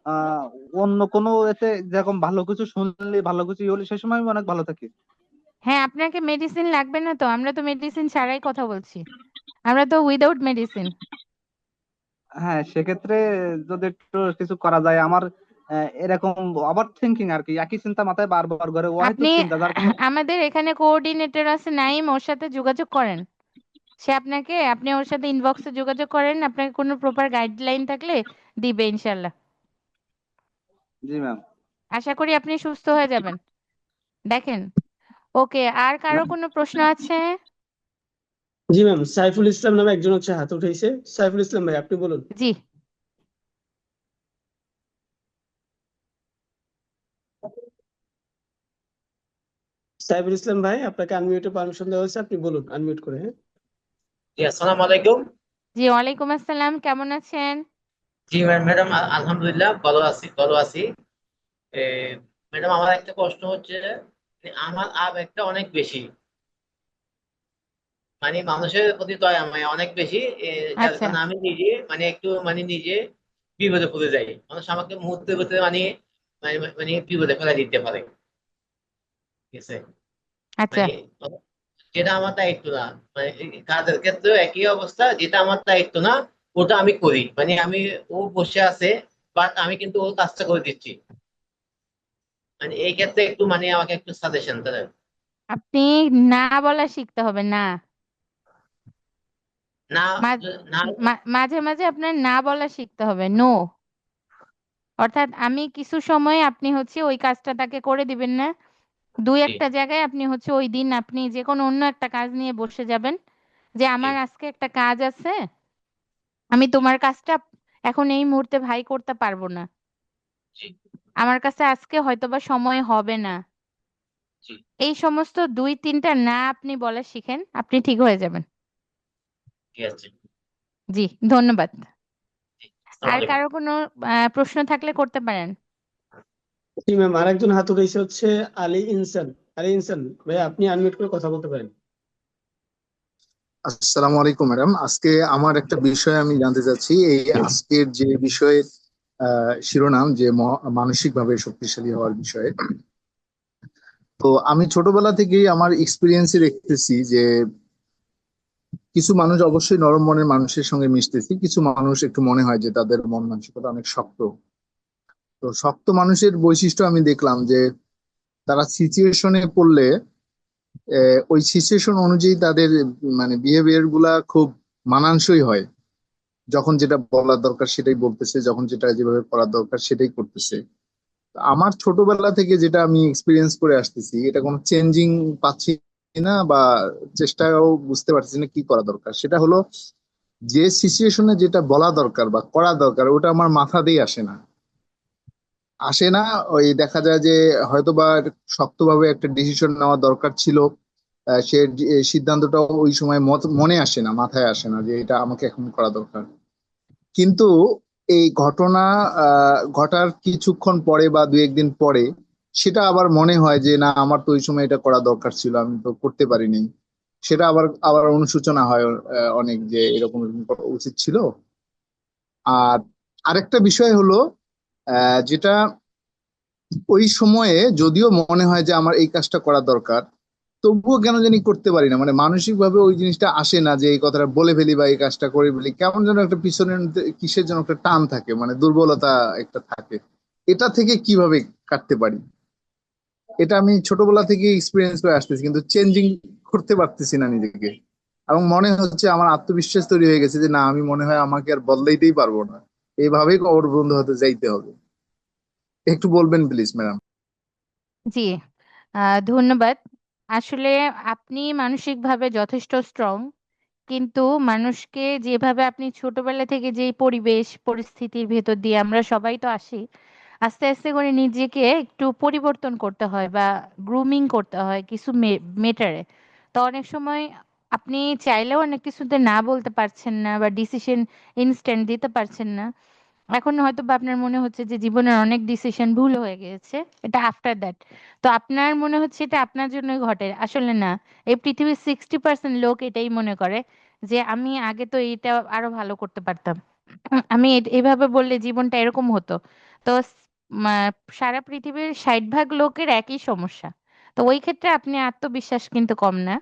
আহ অন্য কোনো এতে যেরকম ভালো কিছু শুনলে ভালো কিছু ইয়ে হলে সেই সময় আমি অনেক ভালো থাকি। হ্যাঁ, আপনাকে মেডিসিন লাগবে না তো? আমরা তো মেডিসিন ছাড়াই কথা বলছি, আমরা তো উইদাউট মেডিসিন। হ্যাঁ, সেক্ষেত্রে যদি একটু কিছু করা যায় আমার এরকম ওভার থিঙ্কিং আর কি, একই চিন্তা মাথায় বারবার ঘরে আপনি অহেতুক চিন্তা, যার কোনো আমাদের এখানে কোঅর্ডিনেটর আছে নাইম, ওর সাথে যোগাযোগ করেন। আপনি ওর সাথে ইনবক্সে যোগাযোগ করেন, আপনাকে কোনো প্রপার গাইডলাইন থাকলে দিবে ইনশাল্লাহ। জি ম্যাম। আশা করি আপনি সুস্থ হয়ে যাবেন। দেখেন, ওকে, আর কারো কোনো প্রশ্ন আছে? জি ম্যাম, সাইফুল ইসলাম নামে একজন হচ্ছে হাত উঠাইছে। সাইফুল ইসলাম ভাই, আপনি বলুন। জি, সাইফুল ইসলাম ভাই, আপনাকে আনমিউটে পারমিশন দেওয়া হয়েছে, আপনি বলুন আনমিউট করে। হ্যাঁ, জি আসসালামু আলাইকুম। জি, ওয়ালাইকুম আসসালাম, কেমন আছেন? জি ম্যাডাম, আলহামদুলিল্লাহ ভালো আছি। এ, ম্যাডাম আমার একটা প্রশ্ন হচ্ছে যে, আমার আবেগটা অনেক বেশি, মানে মানুষের প্রতি দয়া মায়া অনেক বেশি। যার আচ্ছা, কারণে আমি নিজে মানে একটু মানে নিজে বিপদে পড়ে যাই। মানুষ আমাকে মুহূর্তের ভিতরে মানে মানে মানে বিপদে ফেলা দিতে পারে, ঠিক আছে? আচ্ছা, মানে যেটা আমার দায়িত্ব না, মানে এই কাজের ক্ষেত্রে একই অবস্থা, যেটা আমার দায়িত্ব না ওটা আমি করি, মানে আমি, ও বসে আছে বাট আমি কিন্তু ওর কাজটা করে দিচ্ছি। মানে এই ক্ষেত্রে একটু মানে আমাকে একটু সাজেশন দেন। আপনি না বলা শিখতে হবে না। না, মা- না। মাঝে মাঝে আপনার না বলা শিখতে হবে, নো। অর্থাৎ আমি কিছু সময় আপনি হচ্ছে ওই কাজটা তাকে করে দিবেন না, দুই জি, একটা জায়গায় আপনি হচ্ছে ওই দিন আপনি যে কোনো অন্য একটা কাজ নিয়ে বসে যাবেন, যে জি, আমার আজকে একটা কাজ আছে, আমি তোমার কাজটা এখন এই মুহূর্তে ভাই করতে পারবো না, জি, আমার কাছে আজকে হয়তোবা সময় হবে না। জি, এই সমস্ত দুই তিনটা না আপনি বলা শিখেন, আপনি ঠিক হয়ে যাবেন। ঠিক আছে। জি, ধন্যবাদ। জি, আসসালামু আর আলাইকুম। কারো কোনো প্রশ্ন থাকলে করতে পারেন। জি ম্যাম, আরেকজন হাত উঠাইছে হচ্ছে আলী ইনসান। আলী ইনসান ভাই, আপনি আনমিউট করে কথা বলতে পারেন। আসসালামু আলাইকুম ম্যাডাম। আজকে আমার একটা বিষয় আমি জানতে চাচ্ছি। এই আজকের যে বিষয়ের শিরোনাম যে মানসিকভাবে শক্তিশালী হওয়ার বিষয়ে। তো আমি ছোটবেলা থেকেই আমার এক্সপিরিয়েন্সে দেখতেছি যে কিছু মানুষ অবশ্যই নরম মনের মানুষের সঙ্গে মিশতেছি, কিছু মানুষ একটু মনে হয় যে তাদের মন মানসিকতা অনেক শক্ত। তো শক্ত মানুষের বৈশিষ্ট্য আমি দেখলাম যে তারা সিচুয়েশনে পড়লে ওই সিচুয়েশন অনুযায়ী তাদের মানে বিহেভিয়ার গুলা খুব মানানসই হয়। যখন যেটা বলার দরকার সেটাই বলতেছে, যখন যেটা যেভাবে করার দরকার সেটাই করতেছে। তো আমার ছোটবেলা থেকে যেটা আমি এক্সপিরিয়েন্স করে আসতেছি, এটা কোনো চেঞ্জিং পাচ্ছি না, বা চেষ্টাও বুঝতে পারছি না কি করা দরকার। সেটা হলো যে সিচুয়েশনে যেটা বলা দরকার বা করা দরকার ওটা আমার মাথা দিয়ে আসে না। ওই দেখা যায় যে হয়তোবা শক্তভাবে একটা ডিসিশন নেওয়া দরকার ছিল, সে সিদ্ধান্তটা ওই সময় মনে আসে না, মাথায় আসে না যে এটা আমাকে এখন করা দরকার। কিন্তু এই ঘটনা ঘটার কিছুক্ষণ পরে বা দু একদিন পরে সেটা আবার মনে হয় যে না, আমার তো ওই সময় এটা করা দরকার ছিল, আমি তো করতে পারিনি। সেটা আবার আবার অনুশোচনা হয় অনেক, যে এরকম এরকম করা উচিত ছিল। আর আরেকটা বিষয় হলো যেটা ওই সময়ে যদিও মনে হয় যে আমার এই কাজটা করা দরকার, তবুও কেন জানি করতে পারি না। মানে মানসিক ভাবে ওই জিনিসটা আসে না যে এই কথাটা বলে ফেলি বা এই কাজটা করে ফেলি। কেমন যেন একটা পিছনে কিসের যেন একটা টান থাকে, মানে দুর্বলতা একটা থাকে। এটা থেকে কিভাবে কাটতে পারি, এটা আমি ছোটবেলা থেকে এক্সপিরিয়েন্স করে আসতেছি, কিন্তু চেঞ্জিং করতে পারতেছি না নিজেকে। এবং মনে হচ্ছে আমার আত্মবিশ্বাস তৈরি হয়ে গেছে যে না, আমি মনে হয় আমাকে আর বদলাইতেই পারবো না, এইভাবেই কবর বন্ধু হতে যাইতে হবে। একটু বলবেন প্লিজ ম্যাডাম। জি, ধন্যবাদ। আসলে আপনি মানসিকভাবে যথেষ্ট স্ট্রং, কিন্তু মানুষকে যেভাবে আপনি ছোটবেলা থেকে যেই পরিবেশ পরিস্থিতির ভেতর দিয়ে আমরা সবাই তো আসি, আস্তে আস্তে করে নিজেকে একটু পরিবর্তন করতে হয় বা গ্রুমিং করতে হয় কিছু মেটারে। তো অনেক সময় আপনি চাইলেও অনেক কিছুতে না বলতে পারছেন না বা ডিসিশন ইনস্ট্যান্ট দিতে পারছেন না। এখন হয়তো বা আপনার মনে হচ্ছে যে জীবনের অনেক ডিসিশন ভুল হয়ে গেছে, এটা আফটার দ্যাট। তো আপনার মনে হচ্ছে এটা আপনার জন্যই ঘটে, আসলে না। এই পৃথিবীর 60% লোক এটাই মনে করে যে আমি আগে তো এটা আরো ভালো করতে পারতাম, আমি এইভাবে বললে জীবনটা এরকম হতো। তো সারা পৃথিবীর 60 ভাগ লোকের একই সমস্যা। তো ওই ক্ষেত্রে আপনি আত্মবিশ্বাস কিন্তু কম না।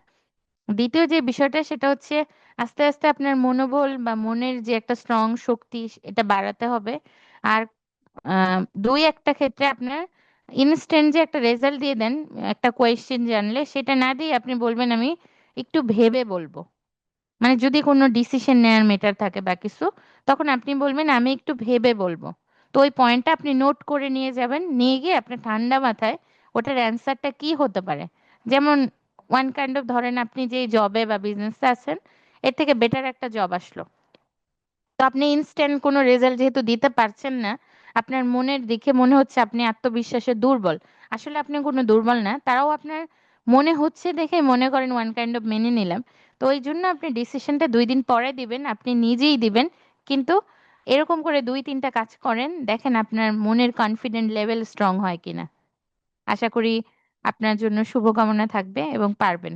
দ্বিতীয় যে বিষয়টা সেটা হচ্ছে আস্তে আস্তে আপনার মনোবল বা মনের যে একটা স্ট্রং শক্তি এটা বাড়াতে হবে। আর দুই একটা ক্ষেত্রে আপনার ইনস্ট্যান্ট যে একটা রেজাল্ট দিয়ে দেন, একটা কোয়েশ্চেন জানলে সেটা না দিয়ে আপনি বলবেন আমি একটু ভেবে বলবো। মানে যদি কোনো ডিসিশন নেওয়ার মেটার থাকে বা কিছু, তখন আপনি বলবেন আমি একটু ভেবে বলবো। তো ওই পয়েন্টটা আপনি নোট করে নিয়ে যাবেন, নিয়ে গিয়ে আপনি ঠান্ডা মাথায় ওটার অ্যান্সারটা কি হতে পারে। যেমন ওয়ান কাইন্ড অফ, ধরেন আপনি যে জবে বা বিজনেসে আছেন, এর থেকে বেটার একটা জব আসলো। তো আপনি ইনস্ট্যান্ট কোনো রেজাল্ট যেহেতু দিতে পারছেন না, আপনার মনের দিকে মনে হচ্ছে আপনি আত্মবিশ্বাসে দুর্বল। আসলে আপনি কোনো দুর্বল না, তারাও আপনার মনে হচ্ছে দেখে মনে করেন ওয়ান কাইন্ড অফ মেনে নিলাম। তো ওই জন্য আপনি ডিসিশনটা 2 দিন পরে দিবেন, আপনি নিজেই দিবেন। কিন্তু এরকম করে 2-3টা কাজ করেন, দেখেন আপনার মনের কনফিডেন্ট লেভেল স্ট্রং হয় কিনা। আশা করি আপনার জন্য শুভকামনা থাকবে এবং পারবেন।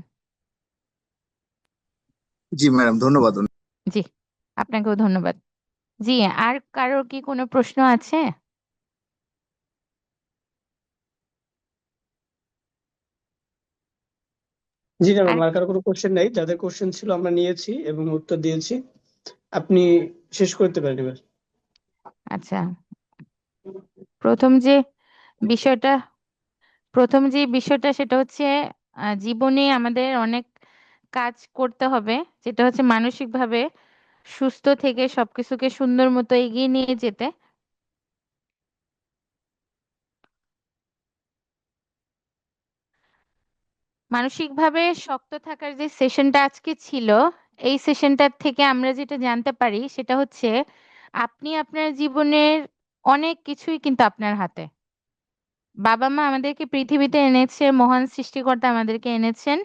জি ম্যাডাম, ধন্যবাদ। জি, আপনাকেও ধন্যবাদ। জি, আর কারোর কি কোনো প্রশ্ন আছে? জি না আর ম্যাম, আর কারো কোনো কোশ্চেন নেই। যাদের কোশ্চেন ছিল আমরা নিয়েছি এবং উত্তর দিয়েছি। আপনি শেষ করতে পারেন এবার। আচ্ছা, প্রথম যে বিষয়টা প্রথম যে বিষয়টা সেটা হচ্ছে জীবনে আমাদের অনেক কাজ করতে হবে, যেটা হচ্ছে মানসিকভাবে সুস্থ থেকে সবকিছুকে সুন্দর মতো এগিয়ে নিয়ে যেতে। মানসিকভাবে শক্ত থাকার যে সেশনটা আজকে ছিল, এই সেশনটার থেকে আমরা যেটা জানতে পারি সেটা হচ্ছে আপনি আপনার জীবনের অনেক কিছুই কিন্তু আপনার হাতে। বাবা মা আমাদেরকে পৃথিবীতে এনেছে, মহান সৃষ্টিকর্তা আমাদেরকে এনেছেন।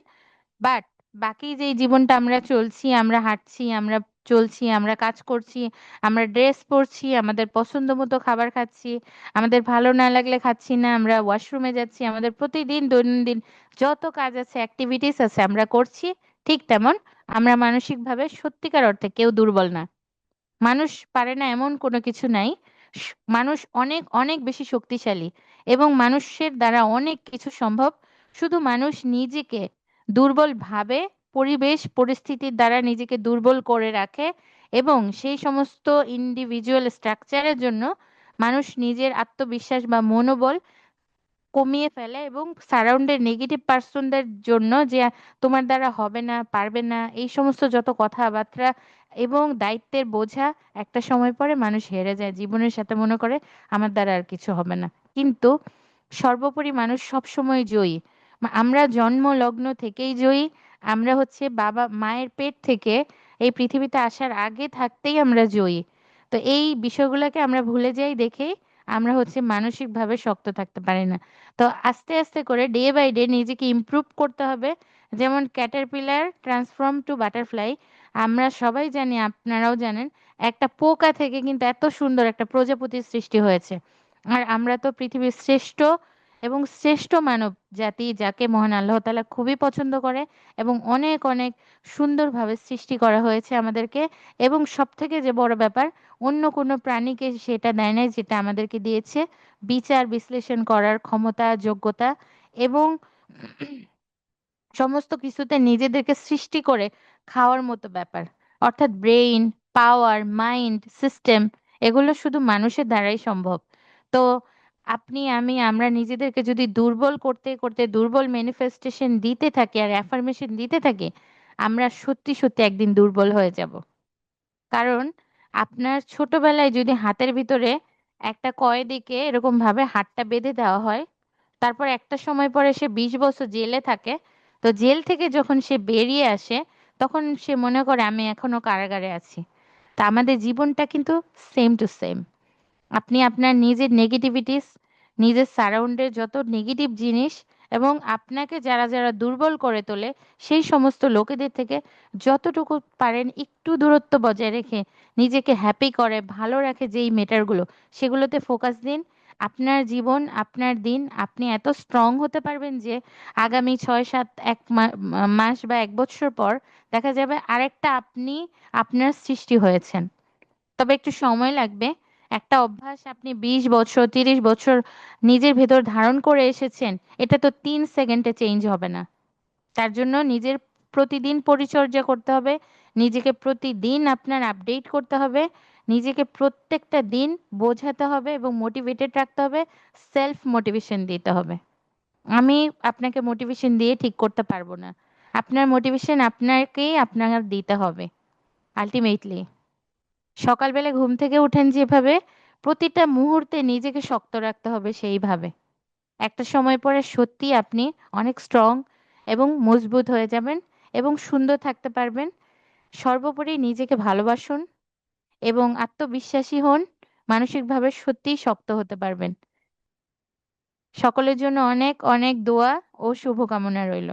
বাট বাকি যে জীবনটা আমরা চলছি, আমরা হাঁটছি, আমরা চলছি, আমরা কাজ করছি, আমরা ড্রেস পরছি, আমাদের পছন্দ মতো খাবার খাচ্ছি, আমাদের ভালো না লাগলে খাচ্ছি না, আমরা ওয়াশরুমে যাচ্ছি, আমাদের প্রতিদিন দৈনন্দিন যত কাজ আছে, অ্যাক্টিভিটিস আছে আমরা করছি। ঠিক তেমন আমরা মানসিকভাবে সত্যিকার অর্থে কেউ দুর্বল না। মানুষ পারে না এমন কোনো কিছু নাই। মানুষ অনেক অনেক বেশি শক্তিশালী এবং মানুষের দ্বারা অনেক কিছু সম্ভব। শুধু মানুষ নিজেকে দুর্বল ভাবে, পরিবেশ পরিস্থিতির দ্বারা নিজেকে দুর্বল করে রাখে এবং সেই সমস্ত ইন্ডিভিজুয়াল স্ট্রাকচারের জন্য মানুষ নিজের আত্মবিশ্বাস বা মনোবল কমিয়ে ফেলে এবং সারাউন্ডের নেগেটিভ পার্সনদের জন্য যে তোমার দ্বারা হবে না, পারবে না, এই সমস্ত যত কথাবার্তা এবং দায়িত্বের বোঝা, একটা সময় পরে মানুষ হেরে যায় জীবনের সাথে, মনে করে আমার দ্বারা আর কিছু হবে না। কিন্তু সর্বোপরি মানুষ সব সময় জয়ী। আমরা জন্ম লগ্ন থেকেই জয়ী। আমরা হচ্ছে বাবা মায়ের পেট থেকে এই পৃথিবীতে আসার আগে থাকতেই আমরা জয়ী। তো এই বিষয়গুলোকে আমরা ভুলে যাই দেখেই আমরা হচ্ছে মানসিকভাবে শক্ত থাকতে পারি না। তো আস্তে আস্তে করে ডে বাই ডে নিজেকে ইমপ্রুভ করতে হবে। যেমন ক্যাটারপিলার ট্রান্সফর্ম টু বাটারফ্লাই, আমরা সবাই জানি, আপনারাও জানেন, একটা পোকা থেকে কিন্তু এত সুন্দর একটা প্রজাপতির সৃষ্টি হয়েছে। আর আমরা তো পৃথিবীর শ্রেষ্ঠ এবং শ্রেষ্ঠ মানব জাতি, যাকে মহান আল্লাহ তাআলা খুবই পছন্দ করে এবং অনেক অনেক সুন্দরভাবে সৃষ্টি করা হয়েছে আমাদেরকে। এবং সব থেকে যে বড় ব্যাপার, অন্য কোনো প্রাণীকে সেটা দেয় নাই যেটা আমাদেরকে দিয়েছে, বিচার বিশ্লেষণ করার ক্ষমতা, যোগ্যতা এবং সমস্ত কিছুতে নিজেদেরকে সৃষ্টি করে খাওয়ার মতো ব্যাপার। অর্থাৎ ব্রেইন, পাওয়ার, মাইন্ড, সিস্টেম, এগুলো শুধু মানুষের দ্বারাই সম্ভব। তো আপনি, আমি, আমরা নিজেদেরকে যদি দুর্বল করতে করতে দুর্বল ম্যানিফেস্টেশন দিতে থাকি আর অ্যাফার্মেশন দিতে থাকি, আমরা সত্যি সত্যি একদিন দুর্বল হয়ে যাব। কারণ আপনার ছোটবেলায় যদি হাতের ভিতরে একটা কয়েদিকে এরকম ভাবে হাতটা বেঁধে দেওয়া হয়, তারপর একটা সময় পরে সে 20 বছর জেলে থাকে, তো জেল থেকে যখন সে বেরিয়ে আসে তখন সে মনে করে আমি এখনো কারাগারে আছি। তা আমাদের জীবনটা কিন্তু সেম টু সেম। আপনি আপনার নিজের নেগেটিভিটিস, নিজের সারাউন্ডের যত নেগেটিভ জিনিস এবং আপনাকে যারা যারা দুর্বল করে তোলে সেই সমস্ত লোকেদের থেকে যতটুকু পারেন একটু দূরত্ব বজায় রেখে নিজেকে হ্যাপি করে ভালো রাখে যেই মেটারগুলো সেগুলোতে ফোকাস দিন। আপনার জীবন আপনার দিন আপনি এত স্ট্রং হতে পারবেন যে আগামী 6-7 মাস বা 1 বছর পর দেখা যাবে আরেকটা আপনি আপনার সৃষ্টি হয়েছেন। তবে একটু সময় লাগবে। একটা অভ্যাস আপনি 20 বছর 30 বছর নিজের ভেতর ধারণ করে এসেছেন, এটা তো 3 সেকেন্ডে চেঞ্জ হবে না। তার জন্য নিজের প্রতিদিন পরিচর্যা করতে হবে, নিজেকে প্রতিদিন আপনার আপডেট করতে হবে, নিজেকে প্রত্যেকটা দিন বোঝাতে হবে এবং মোটিভেটেড রাখতে হবে, সেলফ মোটিভেশন দিতে হবে। আমি আপনাকে মোটিভেশন দিয়ে ঠিক করতে পারবো না। আপনার মোটিভেশন আপনাকেই আপনার দিতে হবে আলটিমেটলি। সকালবেলা ঘুম থেকে উঠেন যেভাবে, প্রতিটা মুহূর্তে নিজেকে শক্ত রাখতে হবে সেইভাবে। একটা সময় পরে সত্যি আপনি অনেক স্ট্রং এবং মজবুত হয়ে যাবেন এবং সুন্দর থাকতে পারবেন। সর্বোপরি নিজেকে ভালোবাসুন এবং আত্মবিশ্বাসী হন, মানসিকভাবে সত্যিই শক্ত হতে পারবেন। সকলের জন্য অনেক অনেক দোয়া ও শুভকামনা রইল।